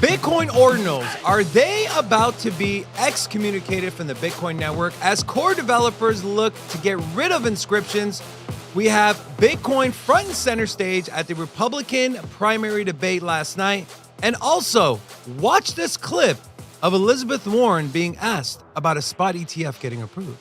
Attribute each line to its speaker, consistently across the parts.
Speaker 1: Bitcoin ordinals, are they about to be excommunicated from the Bitcoin network as core developers look to get rid of inscriptions? We have Bitcoin front and center stage at the Republican primary debate last night. And also, watch this clip of Elizabeth Warren being asked about a spot ETF getting approved.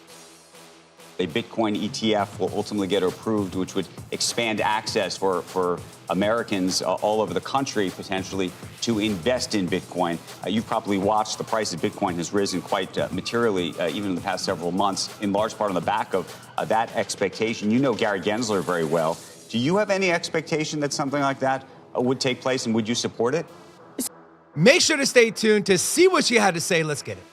Speaker 2: A Bitcoin ETF will ultimately get approved, which would expand access for Americans all over the country, potentially, to invest in Bitcoin. You've probably watched the price of Bitcoin has risen quite materially, even in the past several months, in large part on the back of that expectation. You know Gary Gensler very well. Do you have any expectation that something like that would take place, and would you support it?
Speaker 1: Make sure to stay tuned to see what she had to say. Let's get it.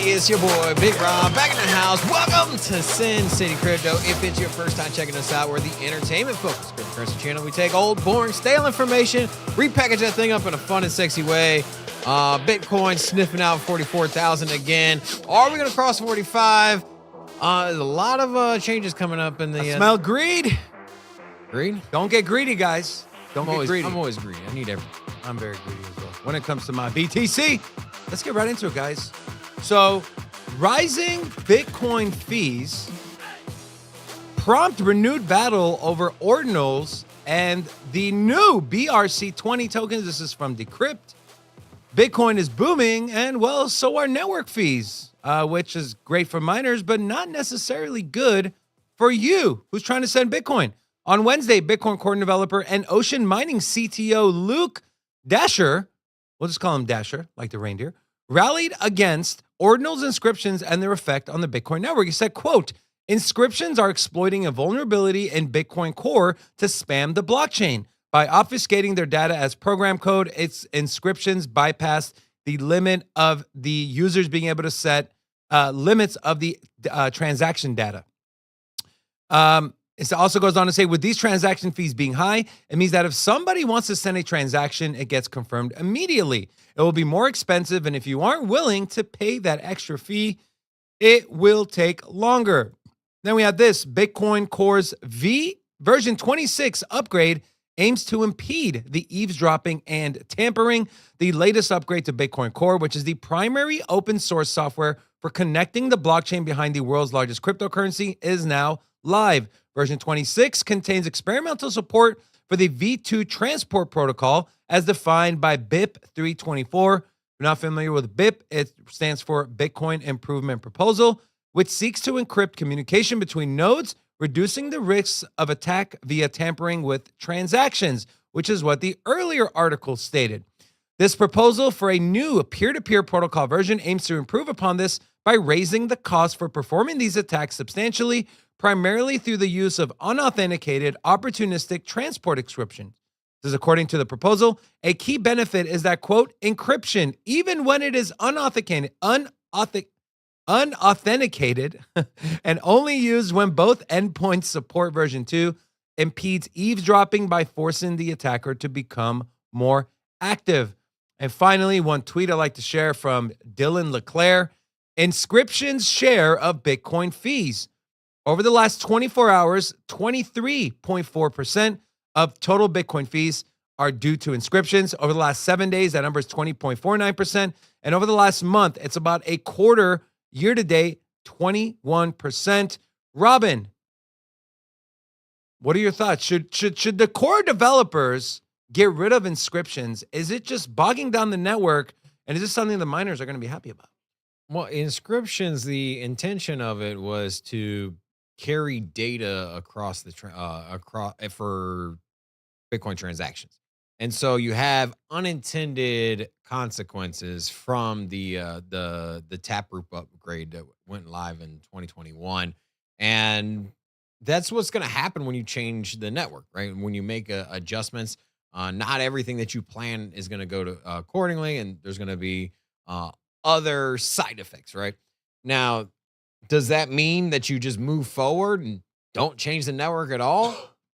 Speaker 1: It's your boy, Big Rob, back in the house. Welcome to Sin City Crypto. If it's your first time checking us out, we're the entertainment-focused cryptocurrency channel. We take old, boring, stale information, repackage that thing up in a fun and sexy way. Bitcoin sniffing out 44,000 again. Are we going to cross 45? There's a lot of changes coming up in the... I smell greed. Greed? Don't get greedy, guys. Don't get greedy. I'm always greedy. I need everything. I'm very greedy as well. When it comes to my BTC, let's get right into it, guys. So, rising Bitcoin fees prompt renewed battle over ordinals and the new BRC20 tokens. This is from Decrypt. Bitcoin is booming, and well, so are network fees, which is great for miners, but not necessarily good for you who's trying to send Bitcoin. On Wednesday, Bitcoin core developer and Ocean Mining CTO Luke Dasher, we'll just call him Dasher, like the reindeer, rallied against ordinals inscriptions and their effect on the Bitcoin network. He said, quote, inscriptions are exploiting a vulnerability in Bitcoin Core to spam the blockchain. By obfuscating their data as program code, its inscriptions bypass the limit of the users being able to set limits of the transaction data. It also goes on to say, with these transaction fees being high, it means that if somebody wants to send a transaction, it gets confirmed immediately. It will be more expensive, and if you aren't willing to pay that extra fee, it will take longer. Then we have this, Bitcoin Core's V version 26 upgrade aims to impede the eavesdropping and tampering. The latest upgrade to Bitcoin Core, which is the primary open source software for connecting the blockchain behind the world's largest cryptocurrency, is now live. Version 26 contains experimental support for the V2 transport protocol as defined by BIP 324. If you're not familiar with BIP, it stands for Bitcoin Improvement Proposal, which seeks to encrypt communication between nodes, reducing the risks of attack via tampering with transactions, which is what the earlier article stated. This proposal for a new peer-to-peer protocol version aims to improve upon this by raising the cost for performing these attacks substantially, primarily through the use of unauthenticated, opportunistic transport encryption. This is according to the proposal. A key benefit is that, quote, encryption, even when it is unauthenticated and only used when both endpoints support version 2, impedes eavesdropping by forcing the attacker to become more active. And finally, one tweet I like to share from Dylan Leclerc, inscription's share of Bitcoin fees. Over the last 24 hours, 23.4% of total Bitcoin fees are due to inscriptions. Over the last 7 days, that number is 20.49%. And over the last month, it's about a quarter year to date, 21%. Robin, what are your thoughts? Should the core developers get rid of inscriptions? Is it just bogging down the network? And is this something the miners are going to be happy about?
Speaker 3: Well, inscriptions, the intention of it was to carry data across the for Bitcoin transactions. And so you have unintended consequences from the Taproot upgrade that went live in 2021. And that's what's going to happen when you change the network, right? When you make adjustments, not everything that you plan is going to go to accordingly, and there's going to be other side effects, right? Now, does that mean that you just move forward and don't change the network at all?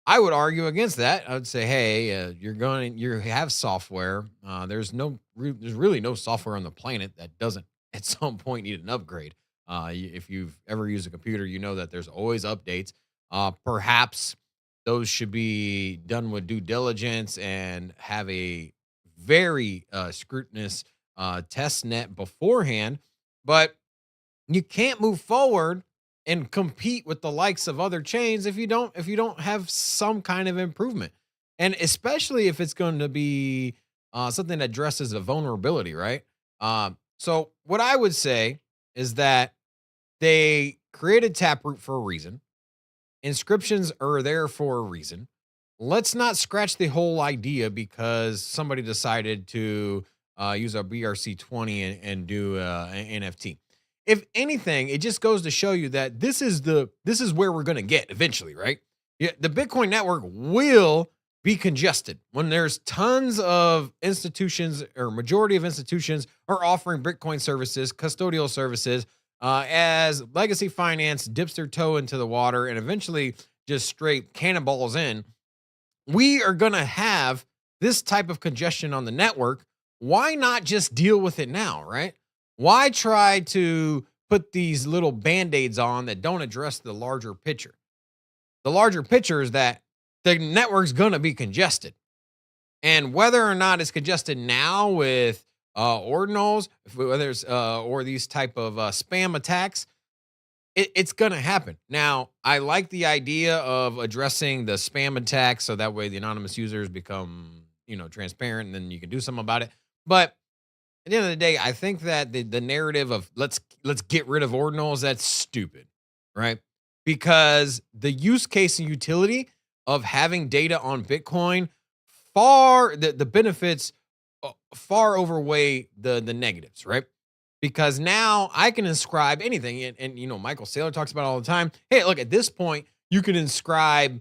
Speaker 3: I would argue against that. I would say, hey, you have software. There's really no software on the planet that doesn't at some point need an upgrade. If you've ever used a computer, you know that there's always updates. Perhaps those should be done with due diligence and have a very scrutinous test net beforehand. But you can't move forward and compete with the likes of other chains if you don't have some kind of improvement, and especially if it's going to be something that addresses a vulnerability, right? So what I would say is that they created Taproot for a reason. Inscriptions are there for a reason. Let's not scratch the whole idea because somebody decided to use a BRC20 and do an NFT. If anything, it just goes to show you that this is where we're going to get eventually, right? Yeah, the Bitcoin network will be congested when there's tons of institutions or majority of institutions are offering Bitcoin services, custodial services, as legacy finance dips their toe into the water and eventually just straight cannonballs in. We are going to have this type of congestion on the network. Why not just deal with it now, right? Why try to put these little band-aids on that don't address the larger picture? The larger picture is that the network's going to be congested. And whether or not it's congested now with ordinals, whether it's or these type of spam attacks, it's going to happen. Now, I like the idea of addressing the spam attacks so that way the anonymous users become, transparent and then you can do something about it. But at the end of the day, I think that the narrative of let's get rid of ordinals, that's stupid, right? Because the use case and utility of having data on Bitcoin the benefits far overweigh the negatives, right? Because now I can inscribe anything. And Michael Saylor talks about it all the time. Hey, look, at this point, you can inscribe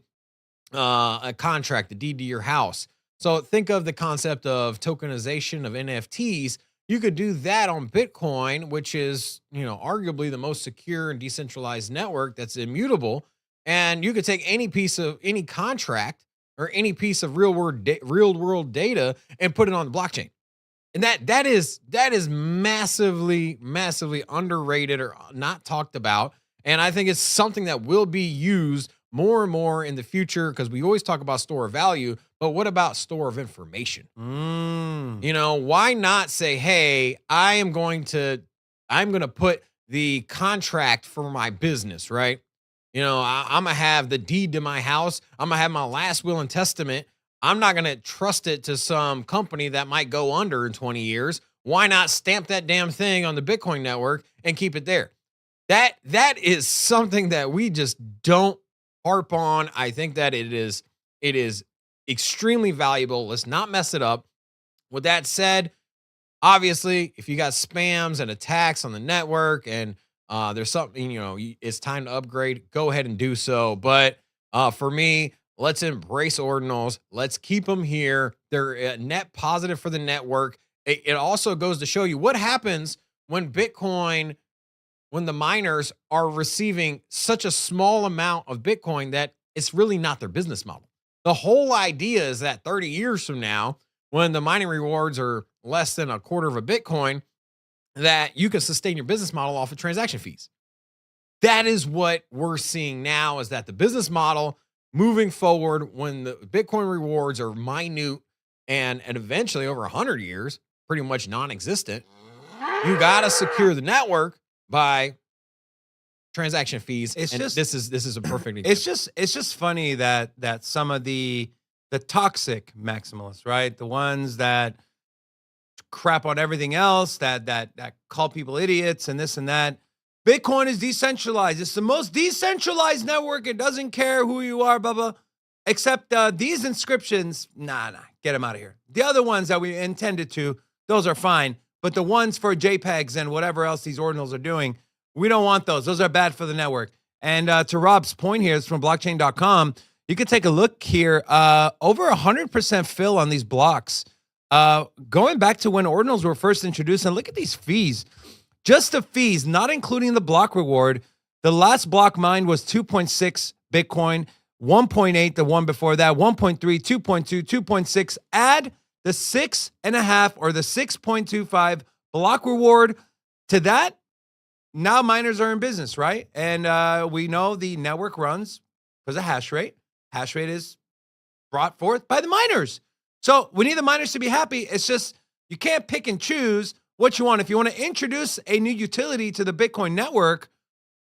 Speaker 3: a contract, a deed to your house. So think of the concept of tokenization of NFTs. You could do that on Bitcoin, which is, arguably the most secure and decentralized network that's immutable. And you could take any piece of any contract or any piece of real world data and put it on the blockchain. And that is massively, massively underrated or not talked about. And I think it's something that will be used more and more in the future because we always talk about store of value, but what about store of information? Why not say, hey, I'm going to put the contract for my business, right? I'm going to have the deed to my house. I'm going to have my last will and testament. I'm not going to trust it to some company that might go under in 20 years. Why not stamp that damn thing on the Bitcoin network and keep it there? That is something that we just don't harp on. I think that it is extremely valuable. Let's not mess it up. With that said, obviously, if you got spams and attacks on the network and there's something, it's time to upgrade, go ahead and do so. But for me, let's embrace ordinals. Let's keep them here. They're a net positive for the network. It also goes to show you what happens when the miners are receiving such a small amount of Bitcoin that it's really not their business model. The whole idea is that 30 years from now, when the mining rewards are less than a quarter of a Bitcoin, that you can sustain your business model off of transaction fees. That is what we're seeing now, is that the business model moving forward, when the Bitcoin rewards are minute and eventually over 100 years, pretty much non-existent, you got to secure the network by transaction fees. This is a perfect example.
Speaker 4: It's just funny that some of the toxic maximalists, right? The ones that crap on everything else, that call people idiots and this and that. Bitcoin is decentralized. It's the most decentralized network. It doesn't care who you are, blah, blah. Except these inscriptions, nah, get them out of here. The other ones that we intended to, those are fine. But the ones for JPEGs and whatever else these ordinals are doing, we don't want those. Those are bad for the network. And to Rob's point here, it's from blockchain.com. You can take a look here. Over 100% fill on these blocks. Going back to when ordinals were first introduced, and look at these fees. Just the fees, not including the block reward. The last block mined was 2.6 Bitcoin, 1.8 the one before that, 1.3, 2.2, 2.6. Add the 6.5 or the 6.25 block reward. to that, now miners are in business, right? And we know the network runs because of hash rate. Hash rate is brought forth by the miners. So we need the miners to be happy. It's just you can't pick and choose what you want. If you want to introduce a new utility to the Bitcoin network,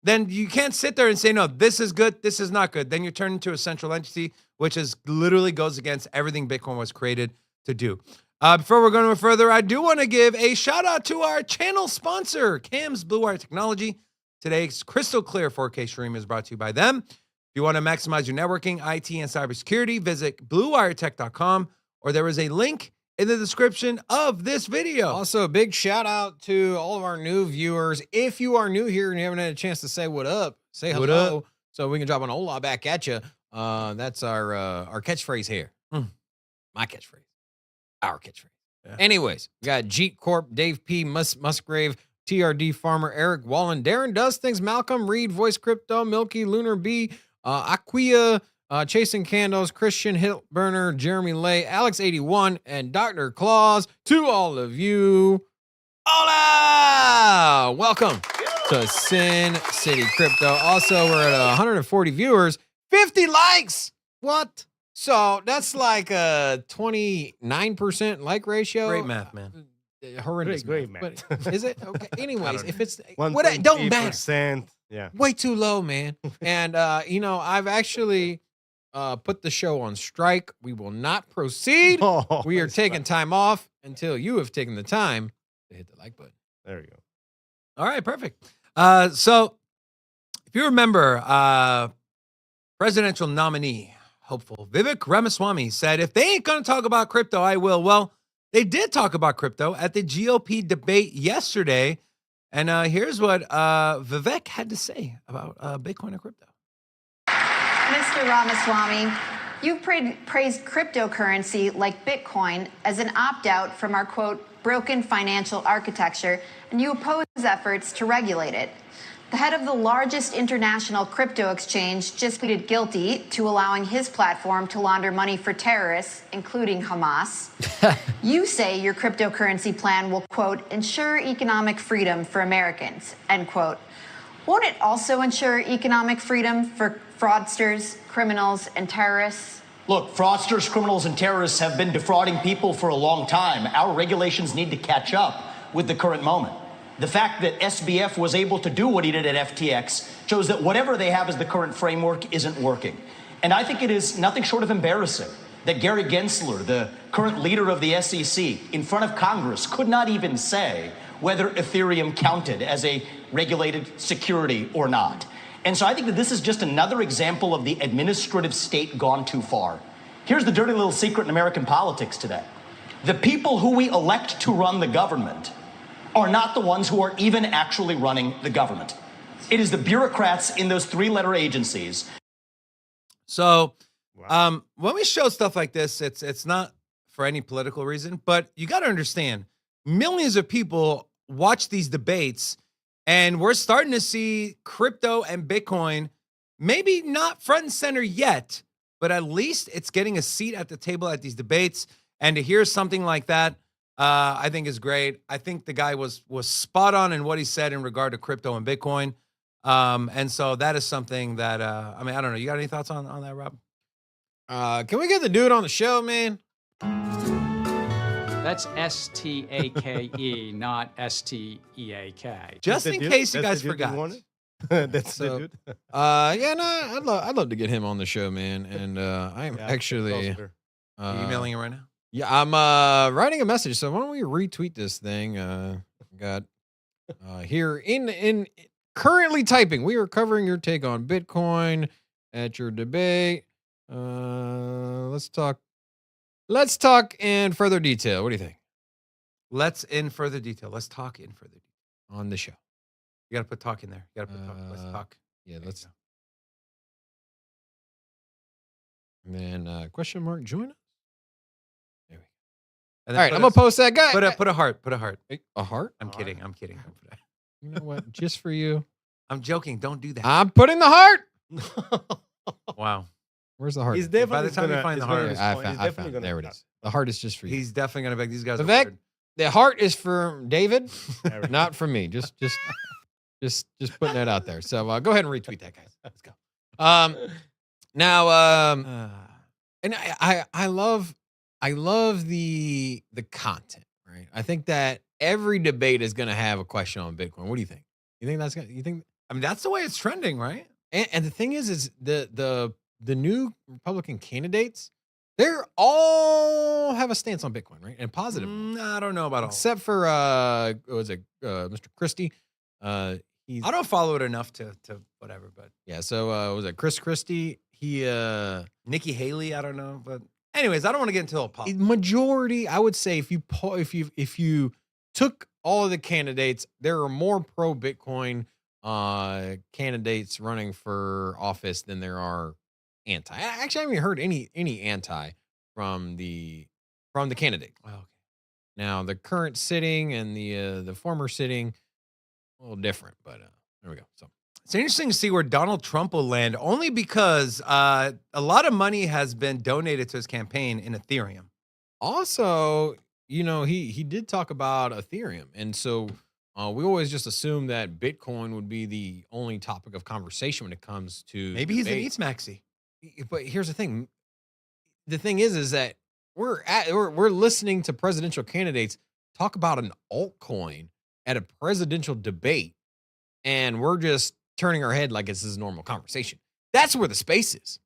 Speaker 4: then you can't sit there and say, no, this is good, this is not good. Then you turn into a central entity, which is literally goes against everything Bitcoin was created to do. Before we're going no further, I do want to give a shout out to our channel sponsor, Cam's Blue Wire Technology. Today's crystal clear 4K stream is brought to you by them. If you want to maximize your networking, IT, and cybersecurity, visit bluewiretech.com, or there is a link in the description of this video.
Speaker 3: Also, a big shout out to all of our new viewers. If you are new here and you haven't had a chance to say what up, say
Speaker 4: What
Speaker 3: hello
Speaker 4: up?
Speaker 3: so we can drop an hola back at you. That's our catchphrase here. My catchphrase. Our catchphrase.
Speaker 4: Yeah.
Speaker 3: Anyways, we got Jeet Corp, Dave P, Musgrave, TRD Farmer, Eric Wallen, Darren Does Things, Malcolm Reed, Voice Crypto, Milky, Lunar B, Aquia, Chasing Candles, Christian Hiltburner, Jeremy Lay, Alex81, and Dr. Claus. To all of you, hola! Welcome to Sin City Crypto. Also, we're at 140 viewers, 50 likes. What? So that's like a 29% like ratio.
Speaker 4: Great math, man.
Speaker 3: Horrendous.
Speaker 5: Great
Speaker 3: math.
Speaker 5: math.
Speaker 3: But is it? Okay. Anyways, if it's
Speaker 5: One
Speaker 3: what it don't matter.
Speaker 5: Yeah.
Speaker 3: Way too low, man. And I've actually put the show on strike. We will not proceed.
Speaker 5: Oh,
Speaker 3: We are
Speaker 5: that's
Speaker 3: taking
Speaker 5: fine.
Speaker 3: time off until you have taken the time to hit the like button.
Speaker 5: There we go.
Speaker 4: All right, perfect. So if you remember, presidential nominee, hopeful Vivek Ramaswamy said, if they ain't going to talk about crypto, I will. Well, they did talk about crypto at the GOP debate yesterday. And here's what Vivek had to say about Bitcoin and crypto.
Speaker 6: Mr. Ramaswamy, you praised cryptocurrency like Bitcoin as an opt-out from our, quote, broken financial architecture, and you oppose efforts to regulate it. The head of the largest international crypto exchange just pleaded guilty to allowing his platform to launder money for terrorists, including Hamas. You say your cryptocurrency plan will, quote, ensure economic freedom for Americans, end quote. Won't it also ensure economic freedom for fraudsters, criminals, and terrorists?
Speaker 7: Look, fraudsters, criminals, and terrorists have been defrauding people for a long time. Our regulations need to catch up with the current moment. The fact that SBF was able to do what he did at FTX shows that whatever they have as the current framework isn't working. And I think it is nothing short of embarrassing that Gary Gensler, the current leader of the SEC, in front of Congress, could not even say whether Ethereum counted as a regulated security or not. And so I think that this is just another example of the administrative state gone too far. Here's the dirty little secret in American politics today. The people who we elect to run the government are not the ones who are even actually running the government. It is the bureaucrats in those three-letter agencies.
Speaker 4: So when we show stuff like this, it's not for any political reason, but you got to understand, millions of people watch these debates, and we're starting to see crypto and Bitcoin, maybe not front and center yet, but at least it's getting a seat at the table at these debates. And to hear something like that, I think is great. I think the guy was spot on in what he said in regard to crypto and Bitcoin. And so that is something that, I don't know. You got any thoughts on that, Rob?
Speaker 3: Can we get the dude on the show, man?
Speaker 8: That's S-T-A-K-E, not S-T-E-A-K.
Speaker 4: Just
Speaker 5: That's
Speaker 4: in
Speaker 5: the dude?
Speaker 4: case you
Speaker 5: That's
Speaker 4: guys
Speaker 5: the dude
Speaker 4: forgot.
Speaker 5: wanted? That's
Speaker 3: So,
Speaker 5: the dude.
Speaker 3: I'd love to get him on the show, man. And I'm
Speaker 5: Yeah,
Speaker 3: actually
Speaker 5: Oscar.
Speaker 4: Emailing him right now?
Speaker 3: Yeah, I'm writing a message. So why don't we retweet this thing? Got here in currently typing. We are covering your take on Bitcoin at your debate. Let's talk in further detail. What do you think?
Speaker 4: Let's in further detail. Let's talk in further detail.
Speaker 3: On the show.
Speaker 4: You got to put talk in there. You got to put talk. Let's talk.
Speaker 3: Yeah,
Speaker 4: There you
Speaker 3: let's.
Speaker 4: go.
Speaker 3: And then question mark join us. There we go.
Speaker 4: And
Speaker 3: All
Speaker 4: then
Speaker 3: right,
Speaker 4: put
Speaker 3: I'm gonna post that guy.
Speaker 4: put a heart. Put a heart.
Speaker 3: a heart.
Speaker 4: I'm kidding. I'm kidding. Don't put a-
Speaker 3: You know what? Just for you.
Speaker 4: I'm joking. Don't do that.
Speaker 3: I'm putting the heart.
Speaker 4: Wow.
Speaker 3: Where's the heart?
Speaker 5: He's
Speaker 3: at?
Speaker 5: definitely
Speaker 4: By the time you
Speaker 5: gonna-
Speaker 4: find the
Speaker 5: he's gonna
Speaker 4: heart-
Speaker 3: Yeah,
Speaker 5: respond. He's
Speaker 3: I
Speaker 5: definitely
Speaker 3: found.
Speaker 5: gonna
Speaker 3: There it
Speaker 5: respond.
Speaker 3: is. The heart is just for you.
Speaker 4: He's definitely gonna beg these guys. are
Speaker 3: Vivek,
Speaker 4: weird.
Speaker 3: the heart is for David, not for me. Just putting that out there. So go ahead and retweet that, guys. Let's go. Now, and I love the content, right? I think that every debate is going to have a question on Bitcoin. What do you think? You think?
Speaker 4: I mean, that's the way it's trending, right?
Speaker 3: And the thing is the new Republican candidates, they're all have a stance on Bitcoin, right? And positive,
Speaker 4: I don't know about all.
Speaker 3: except for Mr. Christie. He's
Speaker 4: I don't follow it enough to whatever, but
Speaker 3: yeah. So was it Chris Christie? He
Speaker 4: Nikki Haley, I don't know, but anyways, I don't want to get into a politics.
Speaker 3: majority. I would say if you took all of the candidates, there are more pro Bitcoin candidates running for office than there are anti. Actually, I haven't heard any anti from the candidate.
Speaker 4: Oh, okay.
Speaker 3: Now the current sitting and the former sitting, a little different, but there we go. So
Speaker 4: It's interesting to see where Donald Trump will land, only because a lot of money has been donated to his campaign in Ethereum.
Speaker 3: also, he did talk about Ethereum, and so we always just assume that Bitcoin would be the only topic of conversation when it comes to
Speaker 4: Maybe he's an
Speaker 3: debate.
Speaker 4: Eats Maxi.
Speaker 3: But here's the thing. The thing is that we're listening to presidential candidates talk about an altcoin at a presidential debate, and we're just turning our head like this is a normal conversation. That's where the space is.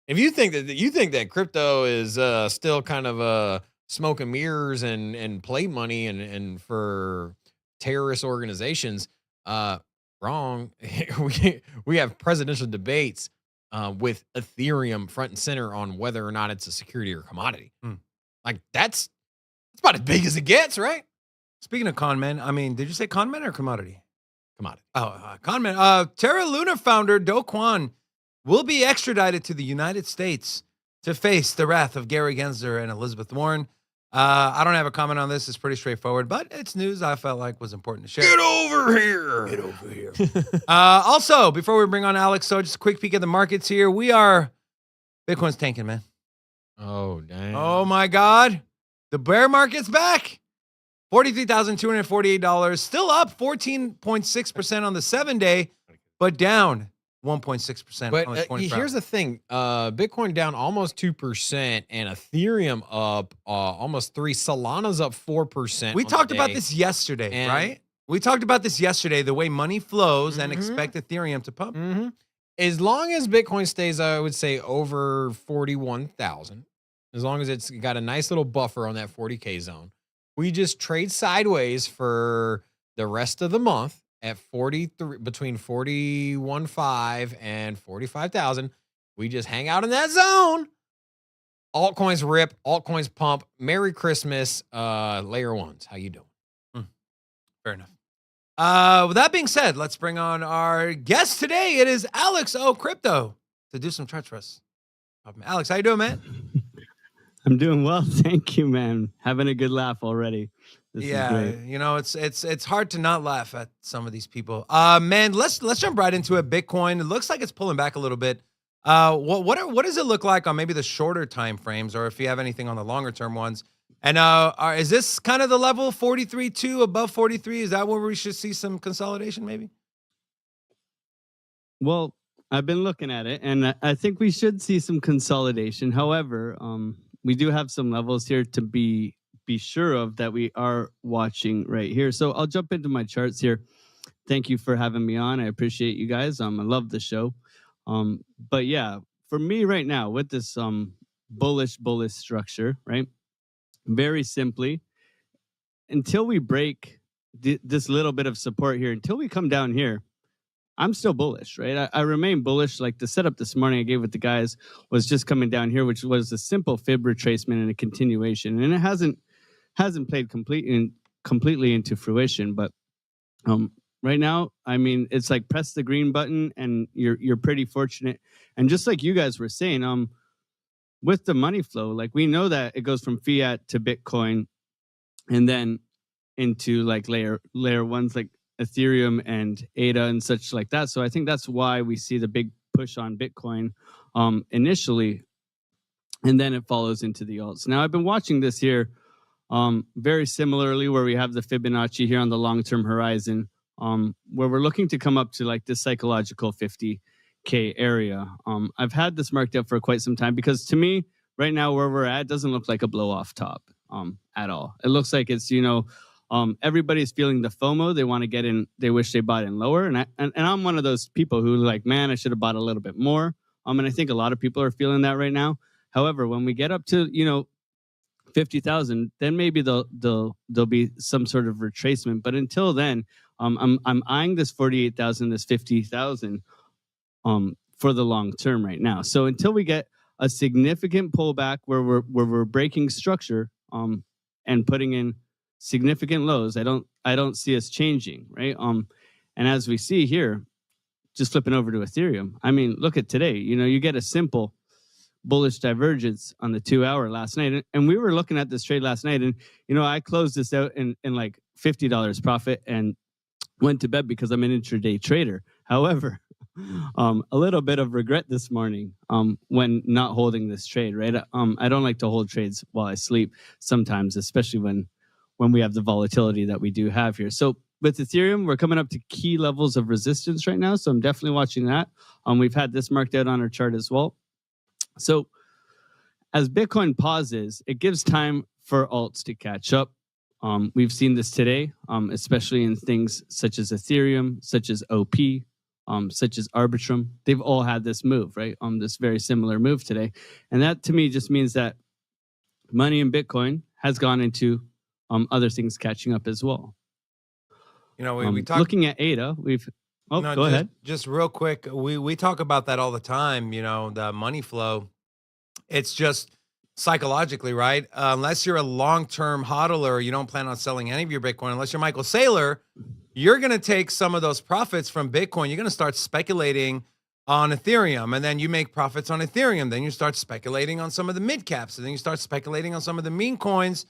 Speaker 3: If you think that crypto is still kind of smoke and mirrors and play money and for terrorist organizations, wrong. we have presidential debates with Ethereum front and center on whether or not it's a security or commodity. Like that's about as big as it gets, right?
Speaker 4: Speaking of con men, I mean, did you say con men or commodity?
Speaker 3: Commodity.
Speaker 4: Oh, con men. Terra Luna founder Do Kwon will be extradited to the United States to face the wrath of Gary Gensler and Elizabeth Warren. I don't have a comment on this. It's pretty straightforward, but it's news I felt like was important to share.
Speaker 3: Get over here.
Speaker 4: Get over here. Also, before we bring on Alex, so just a quick peek at the markets here. Bitcoin's tanking, man.
Speaker 3: Oh, dang.
Speaker 4: Oh my God. The bear market's back. $43,248. Still up 14.6% on the 7-day, but down 1.6%
Speaker 3: But
Speaker 4: on the 24
Speaker 3: here's the thing. Bitcoin down almost 2% and Ethereum up almost 3%. Solana's up 4%.
Speaker 4: We
Speaker 3: on the
Speaker 4: talked about
Speaker 3: day.
Speaker 4: this yesterday,
Speaker 3: And-
Speaker 4: right? We talked about this yesterday, the way money flows and
Speaker 3: Mhm.
Speaker 4: expect Ethereum to pump.
Speaker 3: Mhm. As long as Bitcoin stays, I would say, over 41,000, as long as it's got a nice little buffer on that 40K zone, we just trade sideways for the rest of the month at 43, between 41.5 and 45,000. We just hang out in that zone. Altcoins rip, altcoins pump. Merry Christmas, layer ones. How you doing?
Speaker 4: Fair enough. With that being said, let's bring on our guest today. It is Alex O Crypto to do some charts for us. Alex, how you doing, man?
Speaker 9: I'm doing well, thank you, man. Having a good laugh already. This is great.
Speaker 4: You know, it's hard to not laugh at some of these people. Man, let's jump right into it. Bitcoin, it looks like it's pulling back a little bit. What does it look like on maybe the shorter time frames, or if you have anything on the longer term ones? And is this kind of the level 43.2 above 43? Is that where we should see some consolidation, maybe?
Speaker 9: Well, I've been looking at it, and I think we should see some consolidation. However, we do have some levels here to be sure of that we are watching right here. So I'll jump into my charts here. Thank you for having me on. I appreciate you guys. I love the show. But yeah, for me right now with this bullish structure, right? Very simply, until we break this little bit of support here, until we come down here, I'm still bullish, right? I remain bullish. Like the setup this morning I gave with the guys was just coming down here, which was a simple fib retracement and a continuation, and it hasn't played completely into fruition. But right now, I mean, it's like press the green button, and you're pretty fortunate. And just like you guys were saying, with the money flow, like we know that it goes from fiat to Bitcoin, and then into like layer ones like Ethereum and ADA and such like that. So I think that's why we see the big push on Bitcoin initially, and then it follows into the alts. Now I've been watching this here Very similarly, where we have the Fibonacci here on the long-term horizon, where we're looking to come up to like this psychological 50K area. I've had this marked up for quite some time because to me, right now where we're at doesn't look like a blow-off top at all. It looks like it's, everybody's feeling the FOMO. They want to get in. They wish they bought in lower. And I'm one of those people who like, man, I should have bought a little bit more. And I think a lot of people are feeling that right now. However, when we get up to, 50,000, then maybe there'll be some sort of retracement. But until then, I'm eyeing this 48,000, this 50,000 for the long term right now. So until we get a significant pullback where we're breaking structure and putting in significant lows, I don't see us changing, right? And as we see here, just flipping over to Ethereum, I mean, look at today. You get a simple bullish divergence on the 2-hour last night, and we were looking at this trade last night, and I closed this out in like $50 profit and went to bed because I'm an intraday trader. However, a little bit of regret this morning when not holding this trade, right? I don't like to hold trades while I sleep sometimes, especially when we have the volatility that we do have here. So with Ethereum, we're coming up to key levels of resistance right now, so I'm definitely watching that. We've had this marked out on our chart as well. So as Bitcoin pauses, it gives time for alts to catch up. We've seen this today, especially in things such as Ethereum, such as OP, such as Arbitrum. They've all had this move, right? This very similar move today. And that to me just means that money in Bitcoin has gone into other things catching up as well.
Speaker 4: We talk,
Speaker 9: looking at ADA, go ahead.
Speaker 4: Just real quick, we talk about that all the time, the money flow. It's just psychologically, right? Unless you're a long-term hodler, you don't plan on selling any of your Bitcoin. Unless you're Michael Saylor, you're going to take some of those profits from Bitcoin. You're going to start speculating on Ethereum, and then you make profits on Ethereum. Then you start speculating on some of the mid caps, and then you start speculating on some of the meme coins.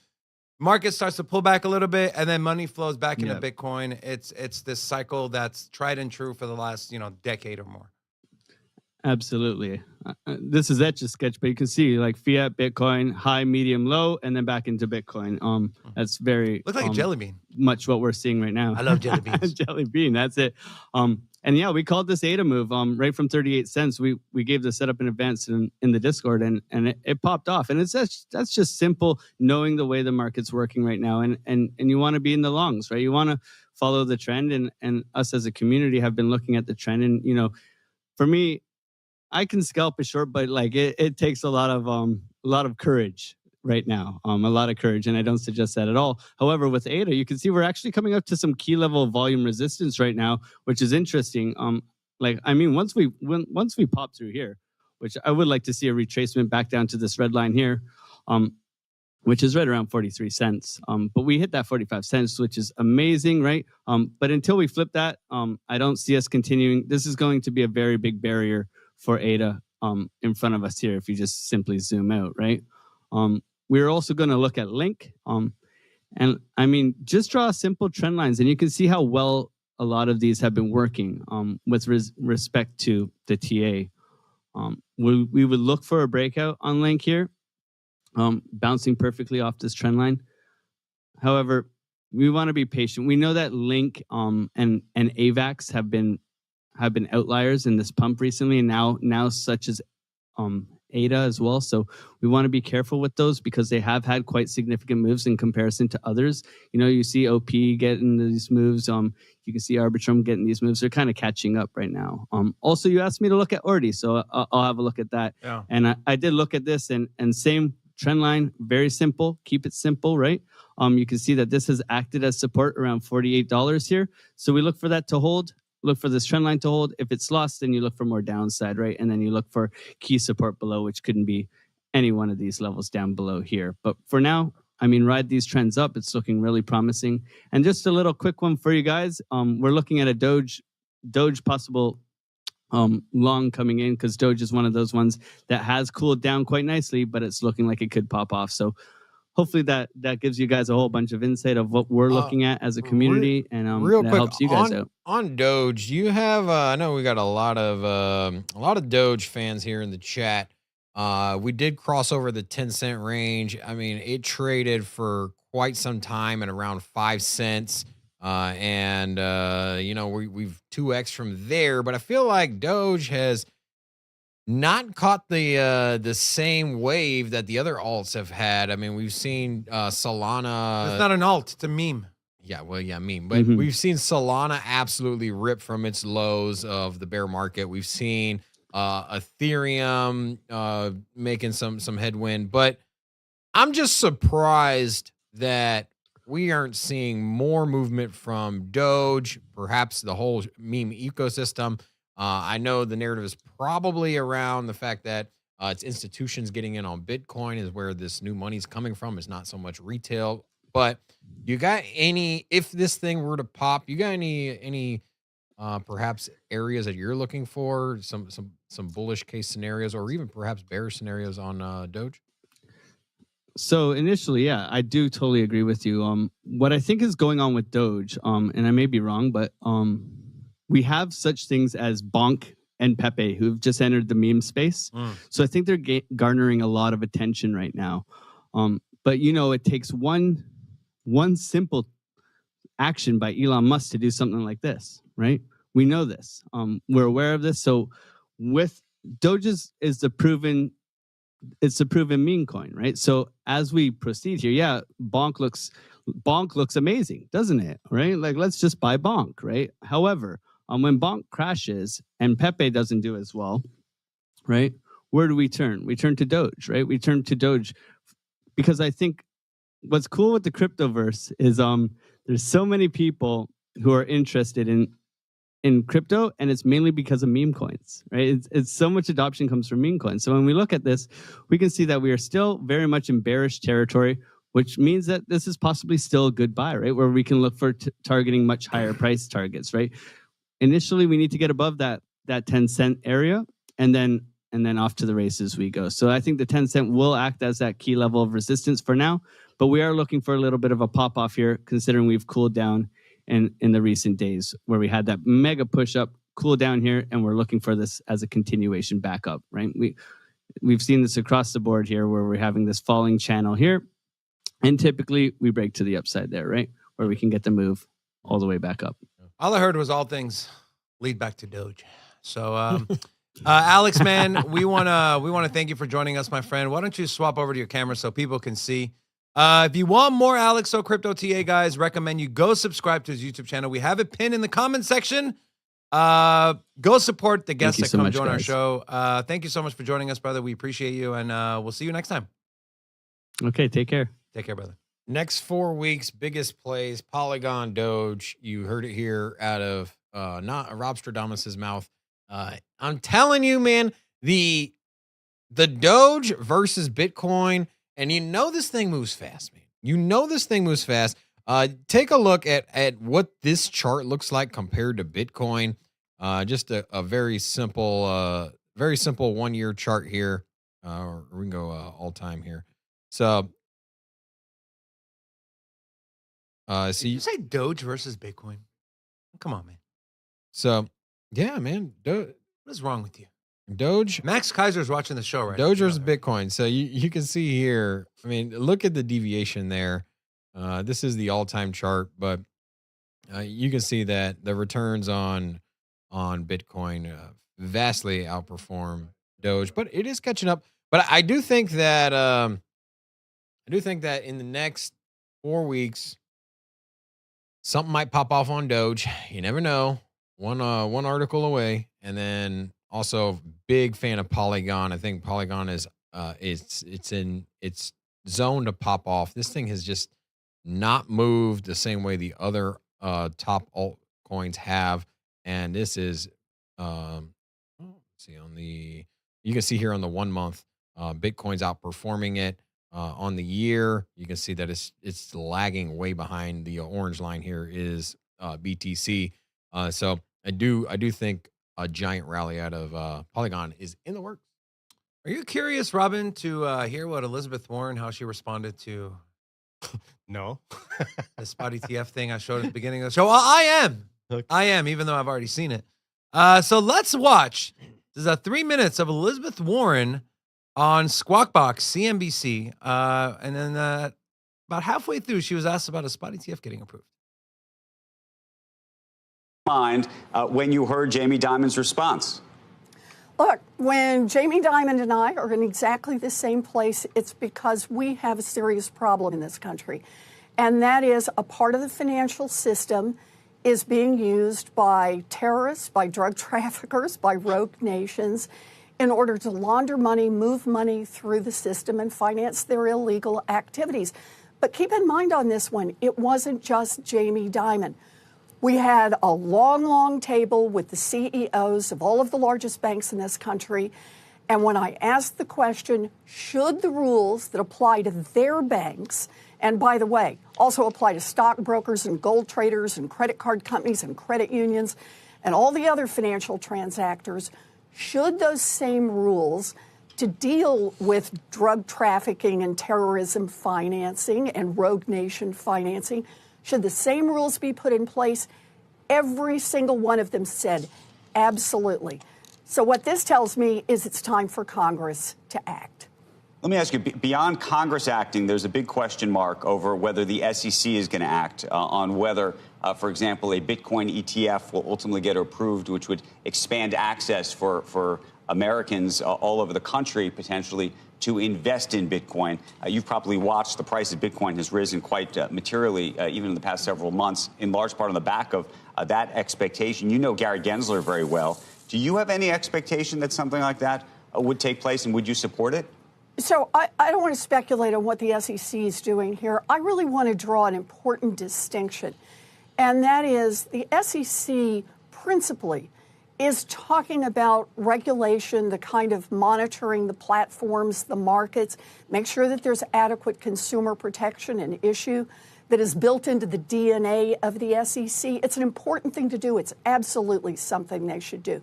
Speaker 4: Market starts to pull back a little bit, and then money flows back into Bitcoin. It's this cycle that's tried and true for the last decade or more.
Speaker 9: Absolutely. This is Etch a Sketch, but you can see like fiat, Bitcoin, high, medium, low, and then back into Bitcoin. That's very
Speaker 4: look like a jelly bean.
Speaker 9: Much what we're seeing right now.
Speaker 4: I love jelly beans.
Speaker 9: Jelly bean. That's it. And yeah, we called this ADA move right from 38 cents. We gave the setup in advance in the Discord, and it popped off. And that's just simple knowing the way the market's working right now. And you want to be in the longs, right? You want to follow the trend, and us as a community have been looking at the trend. And for me, I can scalp a short, but like it takes a lot of courage right now, a lot of courage, and I don't suggest that at all. However, with ADA, you can see we're actually coming up to some key level volume resistance right now, which is interesting. Once we pop through here, which I would like to see a retracement back down to this red line here, which is right around 43 cents. But we hit that 45 cents, which is amazing, right? But until we flip that, I don't see us continuing. This is going to be a very big barrier for ADA in front of us here if you just simply zoom out, right? We're also going to look at Link. And I mean, just draw simple trend lines, and you can see how well a lot of these have been working with respect to the TA. We would look for a breakout on Link here, bouncing perfectly off this trend line. However, we want to be patient. We know that Link and AVAX have been outliers in this pump recently, and now such as ADA as well. So we want to be careful with those because they have had quite significant moves in comparison to others. You see OP getting these moves. You can see Arbitrum getting these moves. They're kind of catching up right now. Also, you asked me to look at Ordi, so I'll have a look at that.
Speaker 4: Yeah.
Speaker 9: And I did look at this, and same trend line, very simple. Keep it simple, right? You can see that this has acted as support around $48 here. So we look for that to hold. Look for this trend line to hold. If it's lost, then you look for more downside, right? And then you look for key support below, which couldn't be any one of these levels down below here. But for now, ride these trends up. It's looking really promising. And just a little quick one for you guys. We're looking at a Doge possible long coming in because Doge is one of those ones that has cooled down quite nicely, but it's looking like it could pop off. So hopefully that gives you guys a whole bunch of insight of what we're looking at as a community, and
Speaker 3: real
Speaker 9: that
Speaker 3: quick,
Speaker 9: helps you guys out.
Speaker 3: On Doge, you have I know we got a lot of Doge fans here in the chat. We did cross over the 10-cent range. I mean, it traded for quite some time at around 5 cents. We've 2x from there, but I feel like Doge has not caught the same wave that the other alts have had. I mean, we've seen Solana.
Speaker 4: It's not an alt; it's a meme.
Speaker 3: Yeah, well, yeah, meme. But we've seen Solana absolutely rip from its lows of the bear market. We've seen Ethereum making some headwind, but I'm just surprised that we aren't seeing more movement from Doge, perhaps the whole meme ecosystem. I know the narrative is probably around the fact that it's institutions getting in on Bitcoin is where this new money's coming from. It's not so much retail. But you got if this thing were to pop, you got any perhaps areas that you're looking for, some bullish case scenarios, or even perhaps bearish scenarios on Doge?
Speaker 9: So initially, yeah, I do totally agree with you. What I think is going on with Doge, and I may be wrong, but we have such things as Bonk and Pepe who've just entered the meme space. So I think they're garnering a lot of attention right now. But it takes one simple action by Elon Musk to do something like this, right? We know this. We're aware of this. So with Doge is the proven meme coin, right? So as we proceed here, yeah, Bonk looks amazing, doesn't it? Right? Like, let's just buy Bonk, right? However, when Bonk crashes and Pepe doesn't do as well, right? Where do we turn? We turn to Doge, right? We turn to Doge because I think what's cool with the cryptoverse is there's so many people who are interested in crypto, and it's mainly because of meme coins, right? It's so much adoption comes from meme coins. So when we look at this, we can see that we are still very much in bearish territory, which means that this is possibly still a good buy, right? Where we can look for targeting much higher price targets, right? Initially, we need to get above that 10-cent area, and then off to the races we go. So I think the 10-cent will act as that key level of resistance for now, but we are looking for a little bit of a pop off here, considering we've cooled down in the recent days where we had that mega push up, cool down here, and we're looking for this as a continuation back up, right? We've seen this across the board here where we're having this falling channel here, and typically we break to the upside there, right? Where we can get the move all the way back up.
Speaker 4: All I heard was all things lead back to Doge. So, Alex, man, we wanna thank you for joining us, my friend. Why don't you swap over to your camera so people can see? If you want more Alex So Crypto TA, guys, recommend you go subscribe to his YouTube channel. We have it pinned in the comment section. Go support the guests that come join our show. Thank you so much for joining us, brother. We appreciate you, and we'll see you next time.
Speaker 9: Okay, take care.
Speaker 4: Take care, brother.
Speaker 3: Next 4 weeks, biggest plays, Polygon, Doge. You heard it here out of not Rob Stradamus's mouth. I'm telling you, man, the Doge versus Bitcoin, and this thing moves fast, man. This thing moves fast. Take a look at what this chart looks like compared to Bitcoin. Just a very simple 1 year chart here. Or we can go all time here. So.
Speaker 4: Did you say Doge versus Bitcoin? Come on, man.
Speaker 3: So, yeah, man.
Speaker 4: What is wrong with you?
Speaker 3: Doge.
Speaker 4: Max Kaiser's watching the show right now.
Speaker 3: Doge versus Bitcoin. So you can see here. I mean, look at the deviation there. This is the all-time chart, but you can see that the returns on Bitcoin vastly outperform Doge, but it is catching up. But I do think that in the next 4 weeks, something might pop off on Doge. You never know. One article away, and then also big fan of Polygon. I think Polygon is it's in its zone to pop off. This thing has just not moved the same way the other top altcoins have, and this is you can see here on the 1 month, Bitcoin's outperforming it. On the year, you can see that it's lagging way behind. The orange line here is BTC. So I do think a giant rally out of Polygon is in the works.
Speaker 4: Are you curious, Robin, to hear what Elizabeth Warren, how she responded to
Speaker 5: No.
Speaker 4: the spot ETF thing I showed at the beginning of the show? Well, I am, even though I've already seen it. So let's watch. This is 3 minutes of Elizabeth Warren on Squawk Box, CNBC. And then about halfway through, she was asked about a spot ETF getting approved.
Speaker 2: Mind when you heard Jamie Dimon's response?
Speaker 10: Look, when Jamie Dimon and I are in exactly the same place, it's because we have a serious problem in this country. And that is a part of the financial system is being used by terrorists, by drug traffickers, by rogue nations in order to launder money, move money through the system and finance their illegal activities. But keep in mind on this one, it wasn't just Jamie Dimon. We had a long, long table with the CEOs of all of the largest banks in this country. And when I asked the question, should the rules that apply to their banks, and by the way, also apply to stockbrokers and gold traders and credit card companies and credit unions and all the other financial transactors, should those same rules to deal with drug trafficking and terrorism financing and rogue nation financing, should the same rules be put in place? Every single one of them said, absolutely. So what this tells me is it's time for Congress to act.
Speaker 2: Let me ask you, beyond Congress acting, there's a big question mark over whether the SEC is going to act on whether, for example, a Bitcoin ETF will ultimately get approved, which would expand access for Americans all over the country, potentially, to invest in Bitcoin. You've probably watched the price of Bitcoin has risen quite materially, even in the past several months, in large part on the back of that expectation. You know Gary Gensler very well. Do you have any expectation that something like that would take place, and would you support it?
Speaker 10: So I don't want to speculate on what the SEC is doing here. I really want to draw an important distinction, and that is the SEC principally is talking about regulation, the kind of monitoring the platforms, the markets, make sure that there's adequate consumer protection, an issue that is built into the DNA of the SEC. It's an important thing to do. It's absolutely something they should do.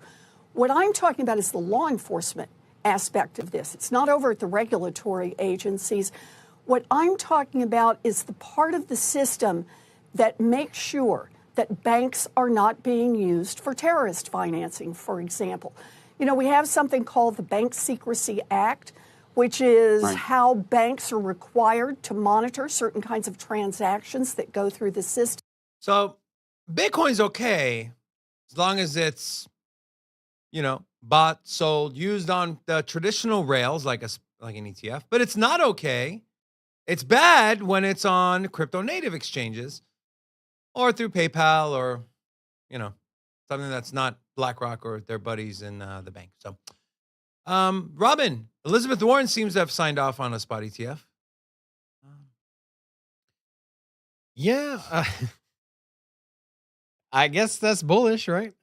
Speaker 10: What I'm talking about is the law enforcement aspect of this. It's not over at the regulatory agencies. What I'm talking about is the part of the system that makes sure that banks are not being used for terrorist financing, for example. You know, we have something called the Bank Secrecy Act, which is how banks are required to monitor certain kinds of transactions that go through the system.
Speaker 4: So Bitcoin's okay as long as it's, bought, sold, used on the traditional rails like an ETF. But it's not okay. It's bad when it's on crypto native exchanges or through PayPal or, something that's not BlackRock or their buddies in the bank. So, Robin, Elizabeth Warren seems to have signed off on a spot ETF.
Speaker 3: Yeah. I guess that's bullish, right?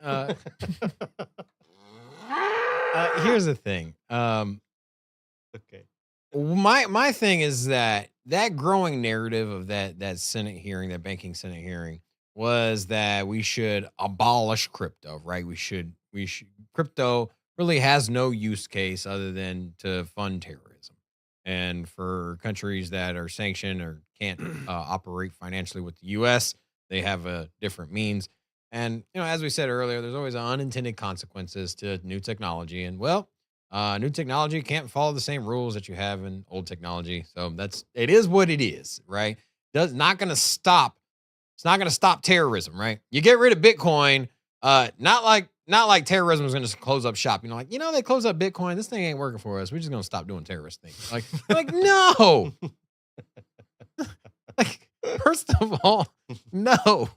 Speaker 3: Here's the thing.
Speaker 5: Okay.
Speaker 3: My thing is that growing narrative of that Senate hearing, that banking Senate hearing, was that we should abolish crypto, right? We should crypto really has no use case other than to fund terrorism. And for countries that are sanctioned or can't operate financially with the US, they have a different means. And, as we said earlier, there's always unintended consequences to new technology. And new technology can't follow the same rules that you have in old technology. So it is what it is, right? It's not going to stop terrorism, right? You get rid of Bitcoin, not like terrorism is going to close up shop. They close up Bitcoin. This thing ain't working for us. We're just going to stop doing terrorist things. Like no. First of all, no.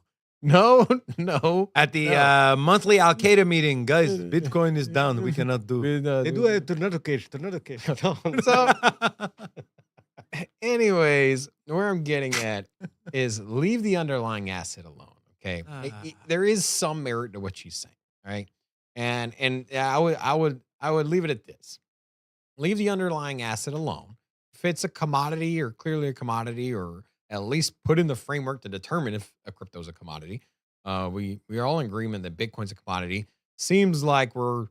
Speaker 4: At the monthly Al Qaeda meeting, guys, Bitcoin is down. We cannot do.
Speaker 5: They do a tornado cage.
Speaker 3: So, anyways, where I'm getting at is leave the underlying asset alone. Okay, there is some merit to what she's saying, right? And I would leave it at this: leave the underlying asset alone. If it's a commodity or clearly a commodity, or at least put in the framework to determine if a crypto is a commodity. We are all in agreement that Bitcoin's a commodity. Seems like we're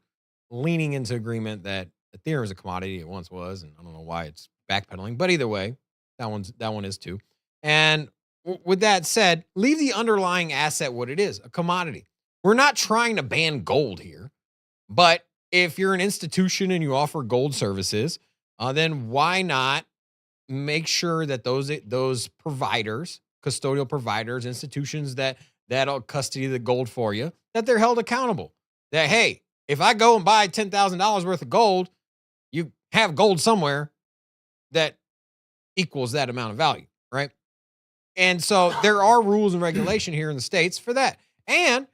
Speaker 3: leaning into agreement that Ethereum is a commodity. It once was, and I don't know why it's backpedaling. But either way, that one is too. And with that said, leave the underlying asset what it is, a commodity. We're not trying to ban gold here, but if you're an institution and you offer gold services, then why not make sure that those providers, custodial providers, institutions that'll custody the gold for you, that they're held accountable. That, hey, if I go and buy $10,000 worth of gold, you have gold somewhere that equals that amount of value, right? And so there are rules and regulation here in the States for that. And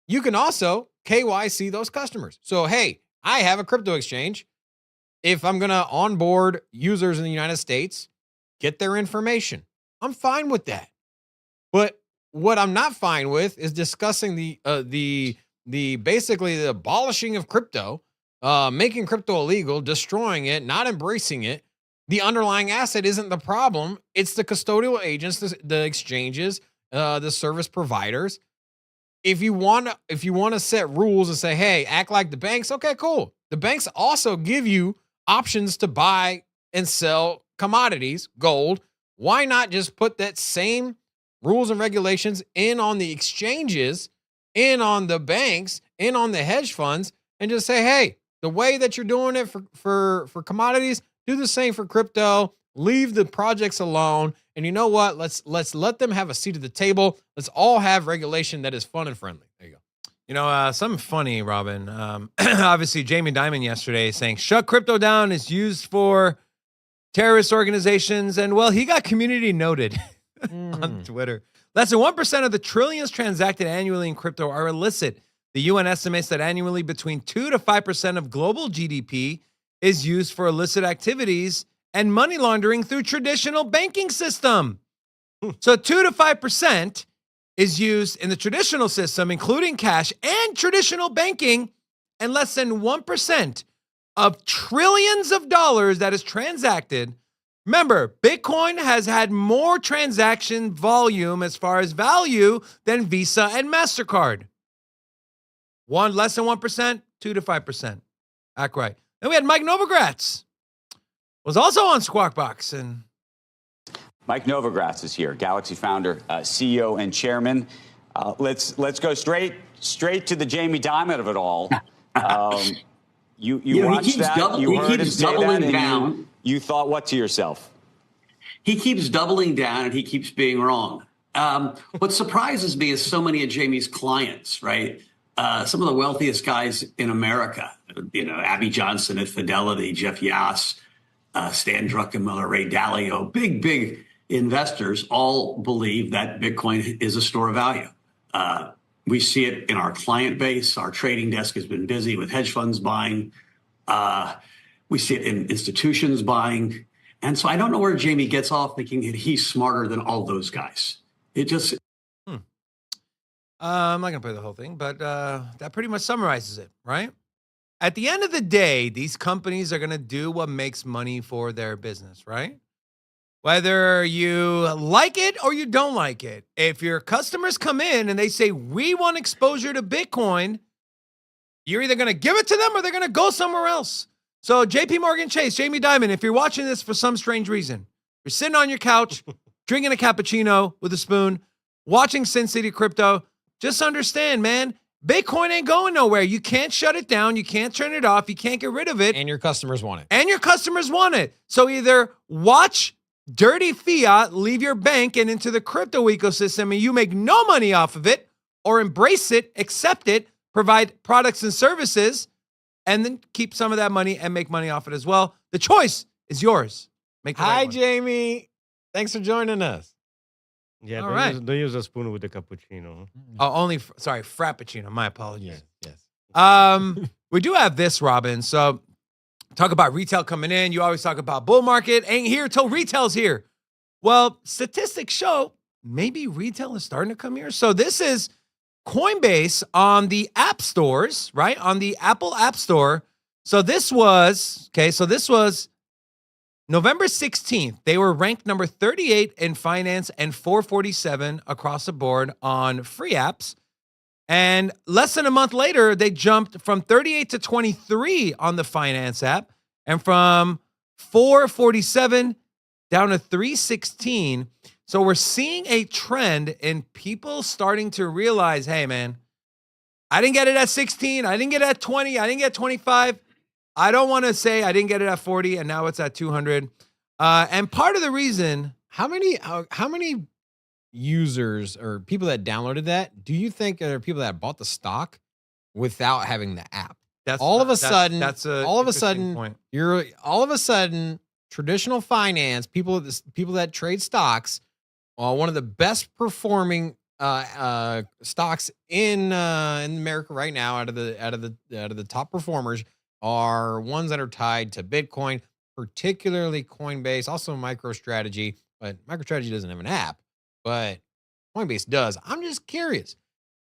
Speaker 3: you can also KYC those customers. So, hey, I have a crypto exchange. If I'm going to onboard users in the United States, get their information. I'm fine with that. But what I'm not fine with is discussing the basically the abolishing of crypto, making crypto illegal, destroying it, not embracing it. The underlying asset isn't the problem. It's the custodial agents, the exchanges, the service providers. If you want to set rules and say, hey, act like the banks, okay, cool. The banks also give you options to buy and sell commodities, gold. Why not just put that same rules and regulations in on the exchanges, in on the banks, in on the hedge funds, and just say, hey, the way that you're doing it for commodities, do the same for crypto. Leave the projects alone. And you know what? Let's let them have a seat at the table. Let's all have regulation that is fun and friendly. There you go.
Speaker 4: You know, something funny, Robin. Obviously, Jamie Dimon yesterday saying, shut crypto down is used for terrorist organizations. And, well, he got community noted on Twitter. Less than 1% of the trillions transacted annually in crypto are illicit. The UN estimates that annually between 2 to 5% of global GDP is used for illicit activities and money laundering through traditional banking system. So 2 to 5% is used in the traditional system, including cash and traditional banking, and less than 1% of trillions of dollars that is transacted. Remember, Bitcoin has had more transaction volume as far as value than Visa and MasterCard. Less than 1%, 2 to 5%. Act right. Then we had Mike Novogratz, was also on Squawk Box. And
Speaker 2: Mike Novogratz is here, Galaxy founder, CEO, and chairman. Let's go straight to the Jamie Dimon of it all. You watched that, you heard him say that, and you thought what to yourself?
Speaker 11: He keeps doubling down and he keeps being wrong. What surprises me is so many of Jamie's clients, right? Some of the wealthiest guys in America, Abby Johnson at Fidelity, Jeff Yass, Stan Druckenmiller, Ray Dalio, big investors all believe that Bitcoin is a store of value. We see it in our client base. Our trading desk has been busy with hedge funds buying. We see it in institutions buying. And so I don't know where Jamie gets off thinking that he's smarter than all those guys. It just...
Speaker 4: I'm not going to play the whole thing, but that pretty much summarizes it, right? At the end of the day, these companies are going to do what makes money for their business, right? Whether you like it or you don't like it. If your customers come in and they say, we want exposure to Bitcoin, you're either going to give it to them or they're going to go somewhere else. So JP Morgan Chase, Jamie Dimon, if you're watching this for some strange reason, you're sitting on your couch, drinking a cappuccino with a spoon, watching Sin City Crypto, just understand, man, Bitcoin ain't going nowhere. You can't shut it down. You can't turn it off. You can't get rid of it.
Speaker 3: And your customers want it.
Speaker 4: And your customers want it. So either watch dirty fiat leave your bank and into the crypto ecosystem and you make no money off of it, or embrace it, accept it, provide products and services, and then keep some of that money and make money off it as well. The choice is yours. Make the right
Speaker 3: Hi,
Speaker 4: one.
Speaker 3: Jamie. Thanks for joining us.
Speaker 5: Yeah,
Speaker 4: All
Speaker 5: don't,
Speaker 4: right.
Speaker 5: don't use a spoon with the cappuccino.
Speaker 4: Oh, sorry, Frappuccino. My apologies.
Speaker 3: Yes.
Speaker 4: We do have this, Robin. So talk about retail coming in. You always talk about bull market ain't here till retail's here. Well, statistics show maybe retail is starting to come here. So this is Coinbase on the app stores, right? On the Apple App Store. So this was November 16th. They were ranked number 38 in finance and 447 across the board on free apps. And less than a month later, they jumped from 38 to 23 on the finance app, and from 447 down to 316. So we're seeing a trend in people starting to realize, hey, man, I didn't get it at 16. I didn't get it at 20. I didn't get 25. I don't want to say I didn't get it at 40 and now it's at 200. And part of the reason,
Speaker 3: How many users or people that downloaded that do you think are people that bought the stock without having the app?
Speaker 4: that's
Speaker 3: All of a
Speaker 4: that's-
Speaker 3: sudden,
Speaker 4: that's a
Speaker 3: all of a
Speaker 4: interesting
Speaker 3: sudden,
Speaker 4: point.
Speaker 3: you're all of a sudden traditional finance people that trade stocks, one of the best performing stocks in America right now out of the top performers are ones that are tied to Bitcoin, particularly Coinbase, also MicroStrategy, but MicroStrategy doesn't have an app, but Coinbase does. I'm just curious,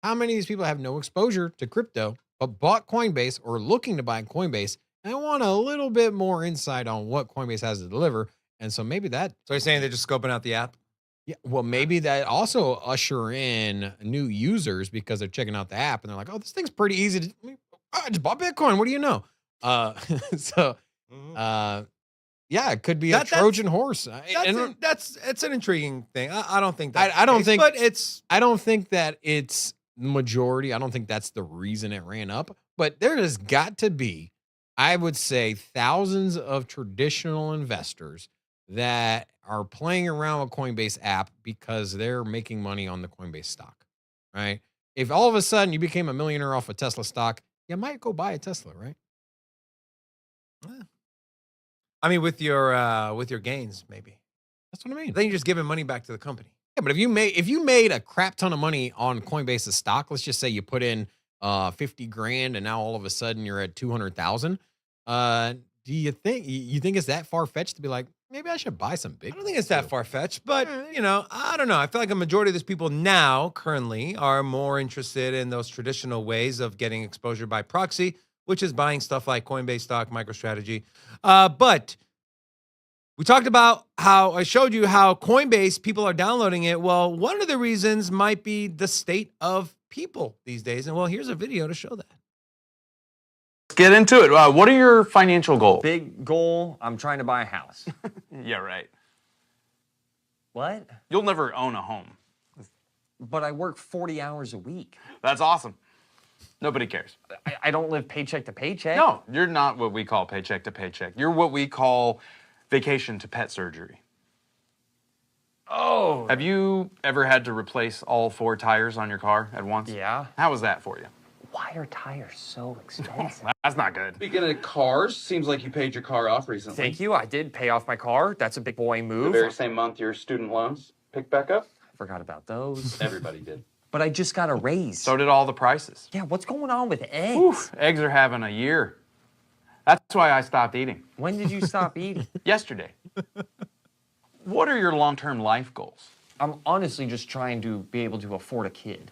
Speaker 3: how many of these people have no exposure to crypto, but bought Coinbase or looking to buy Coinbase and want a little bit more insight on what Coinbase has to deliver? And so maybe that,
Speaker 4: So you're saying they're just scoping out the app?
Speaker 3: yeah, well, maybe that also usher in new users because they're checking out the app and they're like, oh, this thing's pretty easy to, I just bought Bitcoin. What do you know? So, yeah, it could be a
Speaker 4: That's-
Speaker 3: Trojan horse.
Speaker 4: It's an intriguing thing. I don't think that.
Speaker 3: I don't think,
Speaker 4: but it's
Speaker 3: I don't think that it's majority. I don't think that's the reason it ran up, but there has got to be, I would say, thousands of traditional investors that are playing around with Coinbase app because they're making money on the Coinbase stock, right? If all of a sudden you became a millionaire off a Tesla stock, you might go buy a Tesla, right?
Speaker 4: I mean, with your gains, maybe.
Speaker 3: That's what I mean.
Speaker 4: Then you're just giving money back to the company.
Speaker 3: Yeah, but if you made a crap ton of money on Coinbase's stock, let's just say you put in 50 grand and now all of a sudden you're at 200,000. Do you think it's that far fetched to be like, maybe I should buy some Bitcoin?
Speaker 4: I don't think it's that far fetched, but I don't know. I feel like a majority of these people now currently are more interested in those traditional ways of getting exposure by proxy, which is buying stuff like Coinbase stock, MicroStrategy. But we talked about how I showed you how Coinbase people are downloading it. Well, one of the reasons might be the state of people these days. And well, here's a video to show that.
Speaker 12: Let's get into it. What are your financial goals?
Speaker 13: Big goal, I'm trying to buy a house.
Speaker 12: Yeah, right.
Speaker 13: What?
Speaker 12: You'll never own a home.
Speaker 13: But I work 40 hours a week.
Speaker 12: That's awesome. Nobody cares.
Speaker 13: I don't live paycheck to paycheck.
Speaker 12: No, you're not what we call paycheck to paycheck. You're what we call vacation to pet surgery.
Speaker 13: Oh.
Speaker 12: Have you ever had to replace all 4 tires on your car at once?
Speaker 13: Yeah.
Speaker 12: How was that for you?
Speaker 13: Why are tires so expensive?
Speaker 12: That's not good. Speaking of cars, seems like you paid your car off recently.
Speaker 13: Thank you. I did pay off my car. That's a big boy
Speaker 12: The
Speaker 13: move.
Speaker 12: very same month your student loans picked back up?
Speaker 13: I forgot about those.
Speaker 12: Everybody did.
Speaker 13: But I just got a raise.
Speaker 12: So did all the prices.
Speaker 13: Yeah, what's going on with eggs?
Speaker 12: Oof, eggs are having a year. That's why I stopped eating.
Speaker 13: When did you stop eating?
Speaker 12: Yesterday. What are your long-term life goals?
Speaker 13: I'm honestly just trying to be able to afford a kid.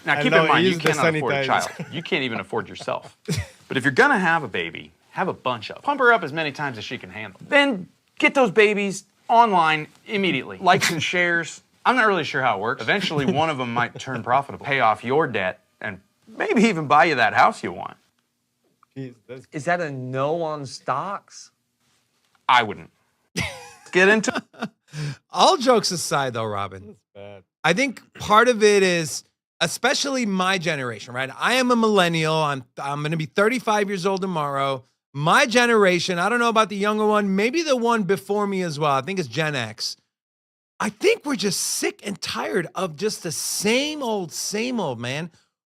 Speaker 12: Now, keep in mind, you cannot afford a child. You can't even afford yourself. But if you're gonna have a baby, have a bunch of them. Pump her up as many times as she can handle. Then get those babies online immediately. Likes and shares. I'm not really sure how it works. Eventually, one of them might turn profitable, pay off your debt, and maybe even buy you that house you want.
Speaker 13: Is that a no on stocks?
Speaker 12: I wouldn't. Get into
Speaker 4: All jokes aside, though, Robin, I think part of it is, especially my generation, right? I am a millennial. I'm going to be 35 years old tomorrow. My generation, I don't know about the younger one, maybe the one before me as well. I think it's Gen X. I think we're just sick and tired of just the same old, man.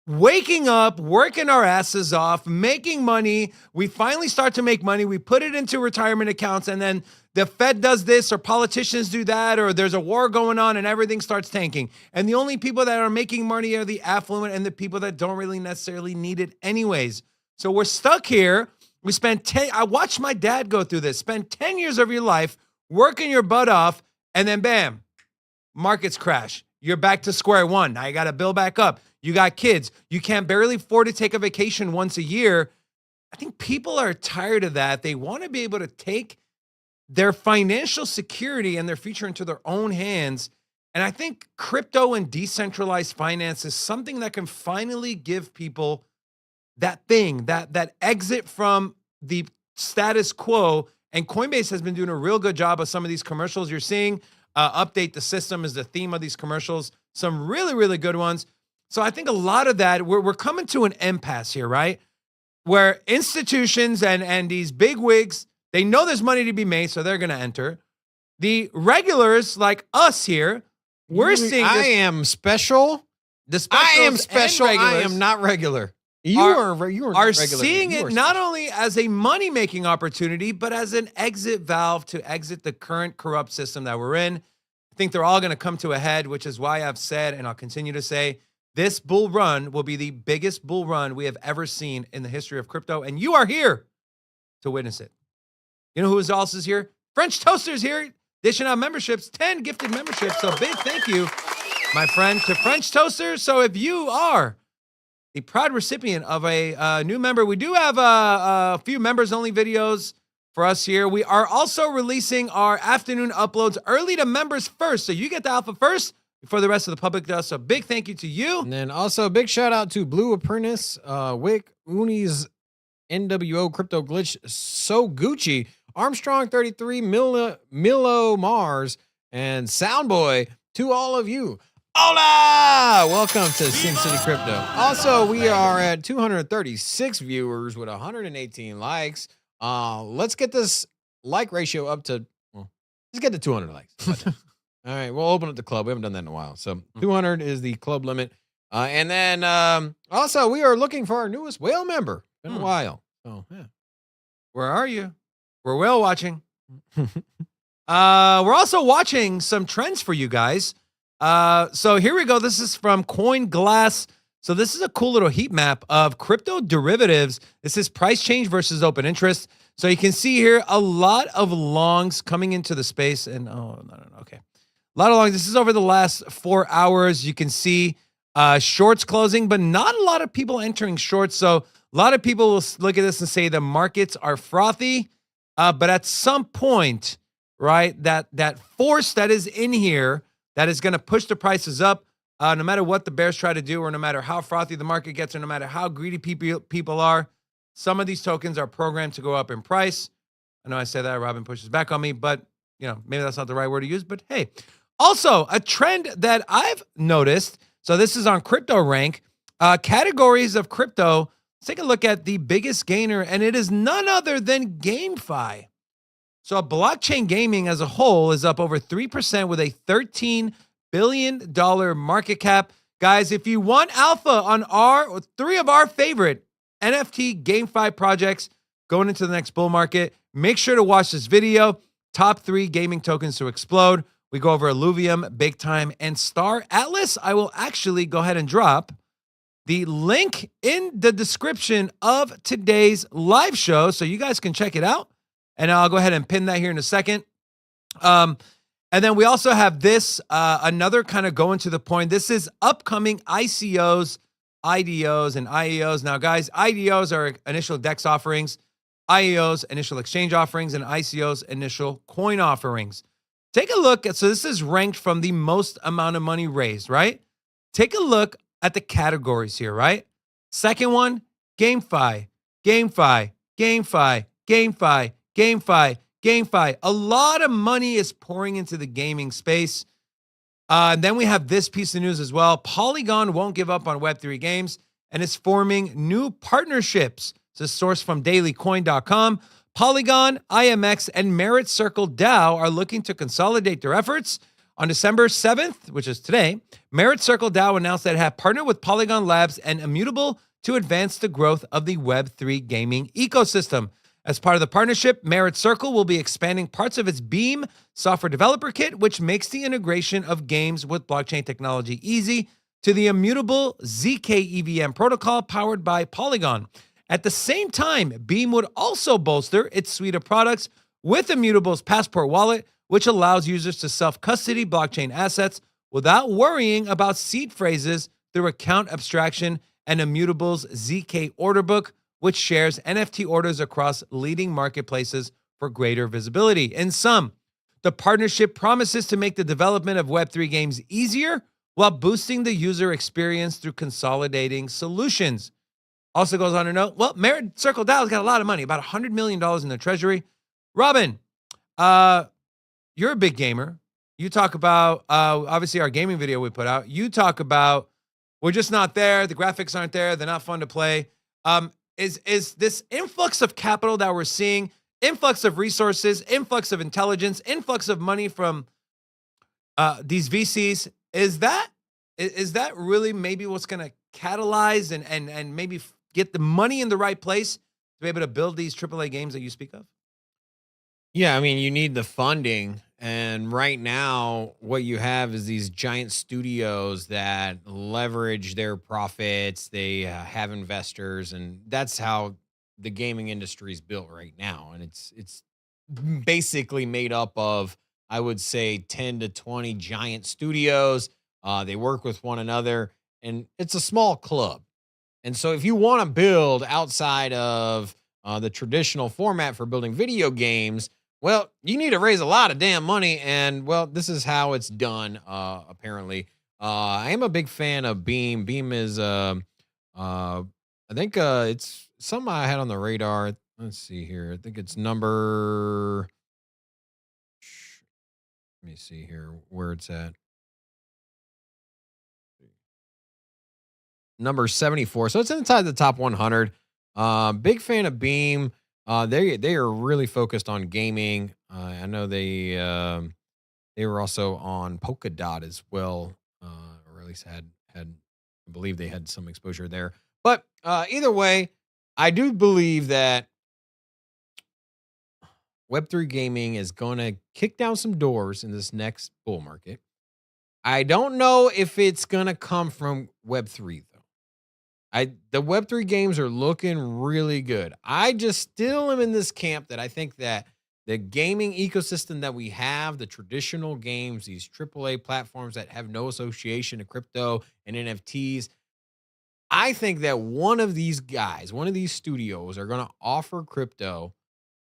Speaker 4: Waking up, working our asses off, making money. We finally start to make money. We put it into retirement accounts, and then the Fed does this, or politicians do that, or there's a war going on and everything starts tanking. And the only people that are making money are the affluent and the people that don't really necessarily need it anyways. So we're stuck here. We spent I watched my dad go through this. Spend 10 years of your life working your butt off, and then bam, markets crash. You're back to square one. Now you got to build back up. You got kids. You can't barely afford to take a vacation once a year. I think people are tired of that. They want to be able to take their financial security and their future into their own hands. And I think crypto and decentralized finance is something that can finally give people that thing, that exit from the status quo. And Coinbase has been doing a real good job of some of these commercials you're seeing. update the system is the theme of these commercials. Some really, really good ones. So I think a lot of that, we're coming to an impasse here, right? Where institutions and these big wigs, they know there's money to be made, so they're going to enter. The regulars like us here, we're seeing this.
Speaker 3: I am special. I am special. I am not regular. You are regular.
Speaker 4: Seeing it not only as a money-making opportunity, but as an exit valve to exit the current corrupt system that we're in. I think they're all going to come to a head, which is why I've said, and I'll continue to say, this bull run will be the biggest bull run we have ever seen in the history of crypto, and you are here to witness it. You know who else is here? French Toasters here, dishing out memberships, 10 gifted memberships. So big thank you, my friend, to French Toasters. So if you are the proud recipient of a new member, we do have a few members-only videos for us here. We are also releasing our afternoon uploads early to members first, so you get the alpha first before the rest of the public does. So big thank you to you.
Speaker 3: And then also a big shout out to Blue Apprentice, Wick, Unis, NWO, Crypto Glitch, So Gucci, Armstrong 33, Milo Mars, and Soundboy. To all of you, hola! Welcome to Sin City Crypto. Also, we are at 236 viewers with 118 likes. Let's get this like ratio up to, let's get to 200 likes. All right, we'll open up the club. We haven't done that in a while. So 200 is the club limit. And then also, we are looking for our newest whale member. Been a while. So, yeah.
Speaker 4: Where are you? We're whale watching. We're also watching some trends for you guys. So here we go. This is from CoinGlass. So this is a cool little heat map of crypto derivatives. This is price change versus open interest. So you can see here a lot of longs coming into the space. And okay. A lot of longs. This is over the last 4 hours. You can see shorts closing, but not a lot of people entering shorts. So a lot of people will look at this and say the markets are frothy. But at some point, right, that force that is in here that is going to push the prices up, no matter what the bears try to do, or no matter how frothy the market gets, or no matter how greedy people are, some of these tokens are programmed to go up in price. I know I say that, Robin pushes back on me, but maybe that's not the right word to use, but hey. Also, a trend that I've noticed, so this is on CryptoRank, categories of crypto. Let's take a look at the biggest gainer, and it is none other than GameFi. So blockchain gaming as a whole is up over 3% with a $13 billion market cap. Guys, if you want alpha on three of our favorite NFT GameFi projects going into the next bull market, make sure to watch this video. Top 3 gaming tokens to explode. We go over Illuvium, Big Time, and Star Atlas. I will actually go ahead and drop the link in the description of today's live show so you guys can check it out. And I'll go ahead and pin that here in a second. And then we also have this, another kind of going to the point. This is upcoming ICOs, IDOs, and IEOs. Now, guys, IDOs are initial DEX offerings, IEOs, initial exchange offerings, and ICOs, initial coin offerings. Take a look at, so this is ranked from the most amount of money raised, right? Take a look at the categories here, right? Second one, GameFi, GameFi, GameFi, GameFi, GameFi, GameFi. A lot of money is pouring into the gaming space. And then we have this piece of news as well. Polygon won't give up on Web3 games and is forming new partnerships. This is sourced from dailycoin.com. Polygon, IMX, and Merit Circle DAO are looking to consolidate their efforts. On December 7th, which is today, Merit Circle DAO announced that it had partnered with Polygon Labs and Immutable to advance the growth of the Web3 gaming ecosystem. As part of the partnership, Merit Circle will be expanding parts of its Beam software developer kit, which makes the integration of games with blockchain technology easy, to the Immutable ZK EVM protocol powered by Polygon. At the same time, Beam would also bolster its suite of products with Immutable's Passport wallet, which allows users to self-custody blockchain assets without worrying about seed phrases through account abstraction, and Immutable's ZK order book, which shares NFT orders across leading marketplaces for greater visibility. In sum, the partnership promises to make the development of Web3 games easier while boosting the user experience through consolidating solutions. Also goes on to note, well, Merit Circle DAO's got a lot of money, about $100 million in their treasury. Robin, you're a big gamer. You talk about obviously our gaming video we put out. You talk about we're just not there. The graphics aren't there. They're not fun to play. Is this influx of capital that we're seeing, influx of resources, influx of intelligence, influx of money from these VCs? Is that really maybe what's going to catalyze and maybe get the money in the right place to be able to build these AAA games that you speak of?
Speaker 3: Yeah, I mean, you need the funding. And right now, what you have is these giant studios that leverage their profits. They have investors, and that's how the gaming industry is built right now. And it's basically made up of, I would say, 10 to 20 giant studios. They work with one another, and it's a small club. And so if you want to build outside of the traditional format for building video games, well, you need to raise a lot of damn money, and, well, this is how it's done, apparently. I am a big fan of Beam. Beam is, I think it's something I had on the radar. Let's see here. I think it's number, let me see here where it's at. Number 74. So it's inside the top 100. Big fan of Beam. They are really focused on gaming. I know they were also on Polkadot as well, or at least had I believe they had some exposure there. But either way, I do believe that Web3 gaming is going to kick down some doors in this next bull market. I don't know if it's going to come from Web3 though. The Web3 games are looking really good. I just still am in this camp that I think that the gaming ecosystem that we have, the traditional games, these AAA platforms that have no association to crypto and NFTs, I think that one of these guys, one of these studios are going to offer crypto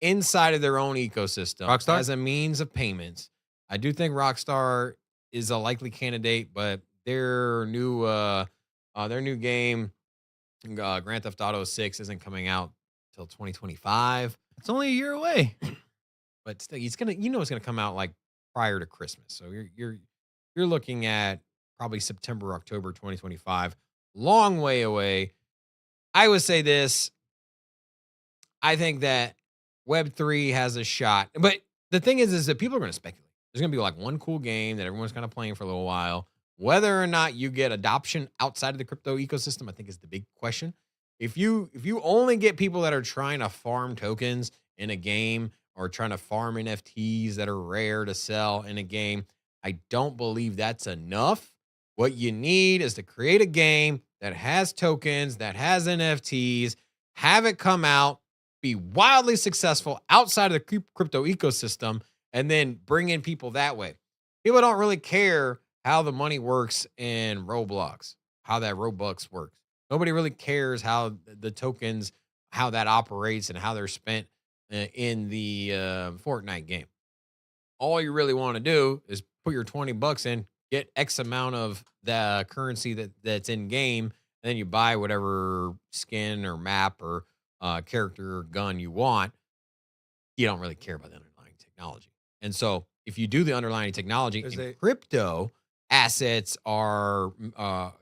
Speaker 3: inside of their own ecosystem
Speaker 4: Rockstar?
Speaker 3: as a means of payments. I do think Rockstar is a likely candidate, but their new game, Grand Theft Auto 6, isn't coming out till 2025.
Speaker 4: It's only a year away.
Speaker 3: But still, it's gonna come out like prior to Christmas. So you're looking at probably September, October 2025. Long way away. I would say this. I think that Web3 has a shot. But the thing is that people are going to speculate. There's going to be like one cool game that everyone's kind of playing for a little while. Whether or not you get adoption outside of the crypto ecosystem, I think is the big question. If you only get people that are trying to farm tokens in a game or trying to farm NFTs that are rare to sell in a game, I don't believe that's enough. What you need is to create a game that has tokens, that has NFTs, have it come out, be wildly successful outside of the crypto ecosystem, and then bring in people that way. People don't really care how the money works in Roblox, how that Robux works. Nobody really cares how the tokens, how that operates and how they're spent in the Fortnite game. All you really want to do is put your $20 in, get X amount of the currency that's in game, and then you buy whatever skin or map or character or gun you want. You don't really care about the underlying technology. And so if you do the underlying technology in crypto, assets are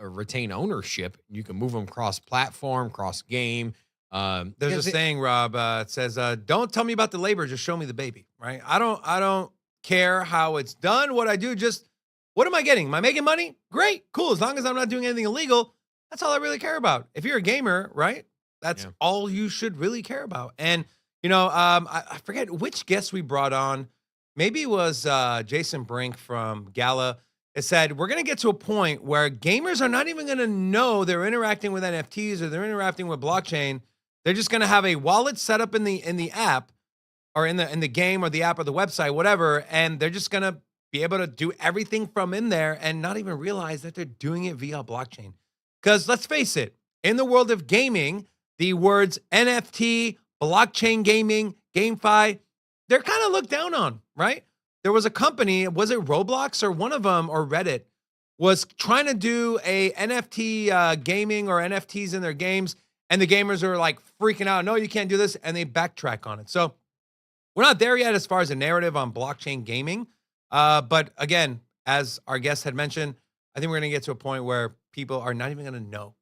Speaker 3: retain ownership. You can move them cross-platform, cross-game.
Speaker 4: There's a saying, Rob. It says, "Don't tell me about the labor, just show me the baby." Right? I don't care how it's done. What I do, just what am I getting? Am I making money? Great, cool. As long as I'm not doing anything illegal, that's all I really care about. If you're a gamer, right? That's all you should really care about. And I forget which guest we brought on. Maybe it was Jason Brink from Gala. It said, we're going to get to a point where gamers are not even going to know they're interacting with NFTs or they're interacting with blockchain. They're just going to have a wallet set up in the app or in the game or the app or the website, whatever, and they're just going to be able to do everything from in there and not even realize that they're doing it via blockchain. Because let's face it, in the world of gaming, the words NFT, blockchain gaming, GameFi, they're kind of looked down on, right? There was a company, was it Roblox or one of them, or Reddit, was trying to do a NFT gaming or NFTs in their games, and the gamers are like freaking out. No, you can't do this, and they backtrack on it. So we're not there yet as far as a narrative on blockchain gaming. But again, as our guest had mentioned, I think we're going to get to a point where people are not even going to know.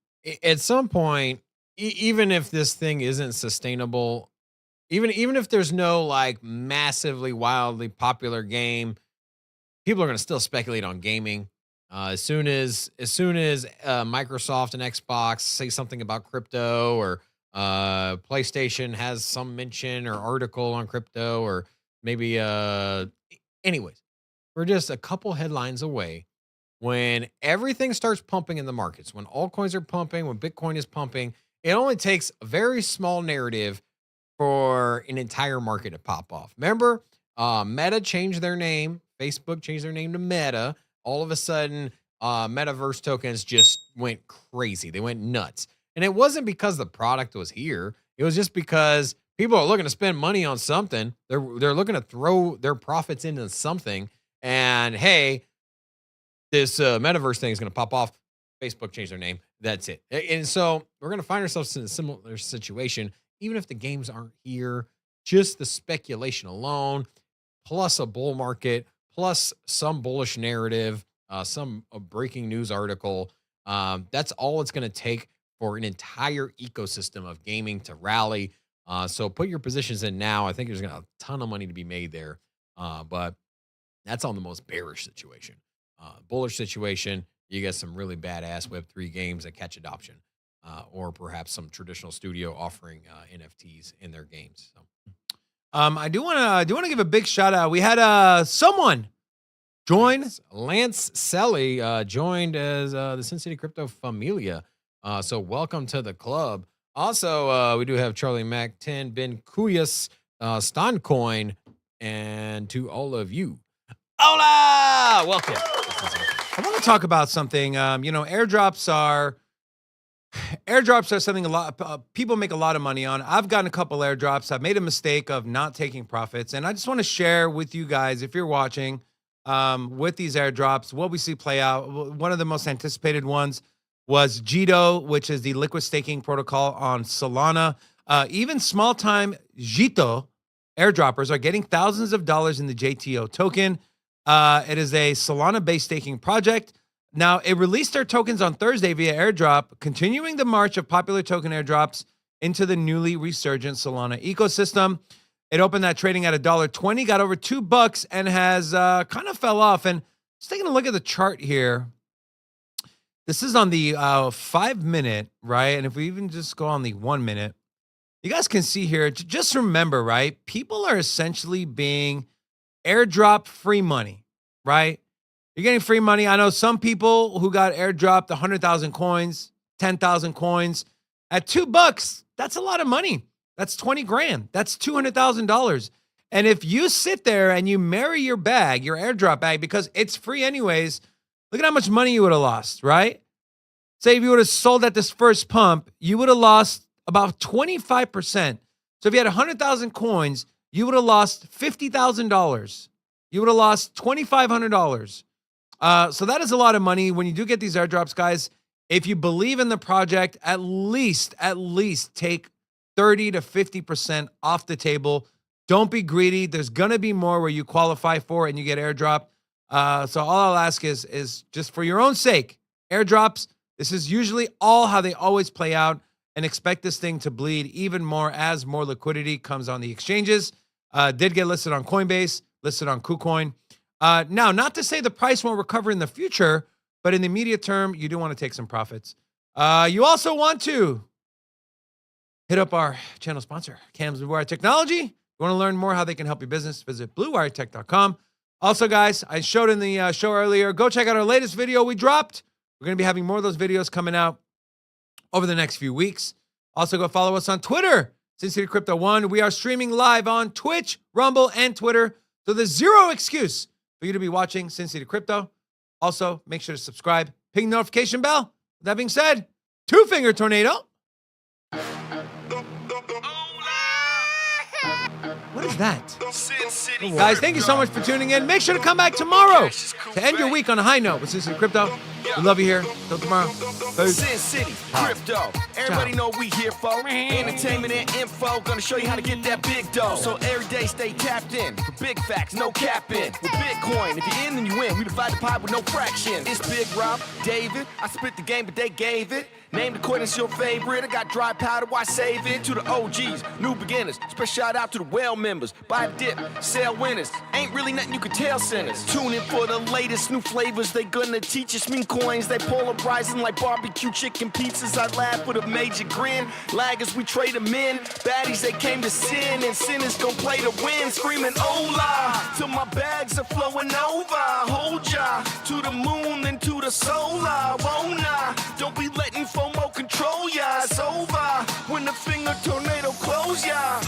Speaker 3: At some point, even if this thing isn't sustainable, even if there's no like massively wildly popular game, people are going to still speculate on gaming. As soon as Microsoft and Xbox say something about crypto, or PlayStation has some mention or article on crypto, or maybe anyways, we're just a couple headlines away when everything starts pumping in the markets, when altcoins are pumping, when Bitcoin is pumping. It only takes a very small narrative for an entire market to pop off. Remember, Meta changed their name. Facebook changed their name to Meta. All of a sudden, metaverse tokens just went crazy. They went nuts. And it wasn't because the product was here. It was just because people are looking to spend money on something. They're looking to throw their profits into something. And hey, this metaverse thing is going to pop off. Facebook changed their name. That's it. And so we're going to find ourselves in a similar situation, even if the games aren't here. Just the speculation alone, plus a bull market, plus some bullish narrative, some breaking news article. That's all it's going to take for an entire ecosystem of gaming to rally. So put your positions in now. I think there's going to be a ton of money to be made there. But that's on the most bearish situation. Bullish situation, you get some really badass Web3 games that catch adoption, or perhaps some traditional studio offering NFTs in their games. So.
Speaker 4: I do want to give a big shout out. We had someone join.
Speaker 3: Lance Selly joined as the Sin City Crypto Familia. So welcome to the club. Also, we do have Charlie Mac 10, Ben Kuyas, Stoncoin, and to all of you, hola! Welcome.
Speaker 4: I want to talk about something. Airdrops are something a lot people make a lot of money on. I've gotten a couple airdrops. I've made a mistake of not taking profits, and I just want to share with you guys, if you're watching, with these airdrops, what we see play out. One of the most anticipated ones was Jito, which is the liquid staking protocol on Solana. Even small-time Jito airdroppers are getting thousands of dollars in the JTO token. It is a Solana-based staking project. Now, it released their tokens on Thursday via airdrop, continuing the march of popular token airdrops into the newly resurgent Solana ecosystem. It opened that trading at $1.20, got over $2, and has kind of fell off. And just taking a look at the chart here, this is on the 5-minute, right? And if we even just go on the 1 minute, you guys can see here, just remember, right? People are essentially being airdrop free money, right? You're getting free money. I know some people who got airdropped 100,000 coins, 10,000 coins at $2. That's a lot of money. That's 20 grand. That's $200,000. And if you sit there and you marry your bag, your airdrop bag, because it's free anyways, look at how much money you would have lost, right? Say if you would have sold at this first pump, you would have lost about 25%. So if you had 100,000 coins, you would have lost $50,000. You would have lost $2,500. So that is a lot of money. When you do get these airdrops, guys, if you believe in the project, at least take 30 to 50% off the table. Don't be greedy. There's going to be more where you qualify for and you get airdrop. So all I'll ask is just for your own sake, airdrops, this is usually all how they always play out, and expect this thing to bleed even more as more liquidity comes on the exchanges. Did get listed on Coinbase, listed on KuCoin. Now, not to say the price won't recover in the future, but in the immediate term, you do want to take some profits. You also want to hit up our channel sponsor, Cam's Blue Wire Technology. If you want to learn more how they can help your business, visit bluewiretech.com. Also, guys, I showed in the show earlier, go check out our latest video we dropped. We're going to be having more of those videos coming out over the next few weeks. Also, go follow us on Twitter, Sin City Crypto 1. We are streaming live on Twitch, Rumble, and Twitter. So there's zero excuse for you to be watching Sin City Crypto. Also, make sure to subscribe, ping the notification bell. With that being said, 2-finger tornado. What is that? Guys, thank you so much for tuning in. Make sure to come back tomorrow to end your week on a high note with Sin City Crypto. We love you here. Till tomorrow. Peace.
Speaker 14: Sin City Crypto. Everybody know we here for entertainment and info. Gonna show you how to get that big dough. So every day stay tapped in for big facts, no capping. With Bitcoin, if you're in, then you win. We divide the pie with no fraction. It's Big Rob, David. I spit the game, but they gave it. Named according to your favorite. I got dry powder, why save it? To the OGs, new beginners. Special shout out to the well members. Buy the dip, sell winners. Ain't really nothing you can tell sinners. Tune in for the latest new flavors. They gonna teach us mean coins. They polarizing like barbecue chicken pizzas. I laugh with a major grin. Laggers, we trade them in. Baddies, they came to sin. And sinners gon' play to win. Screaming, hola, till my bags are flowing over. Hold ya to the moon and to the solar. Won't don't be letting FOMO control ya. It's over when the finger tornado close ya.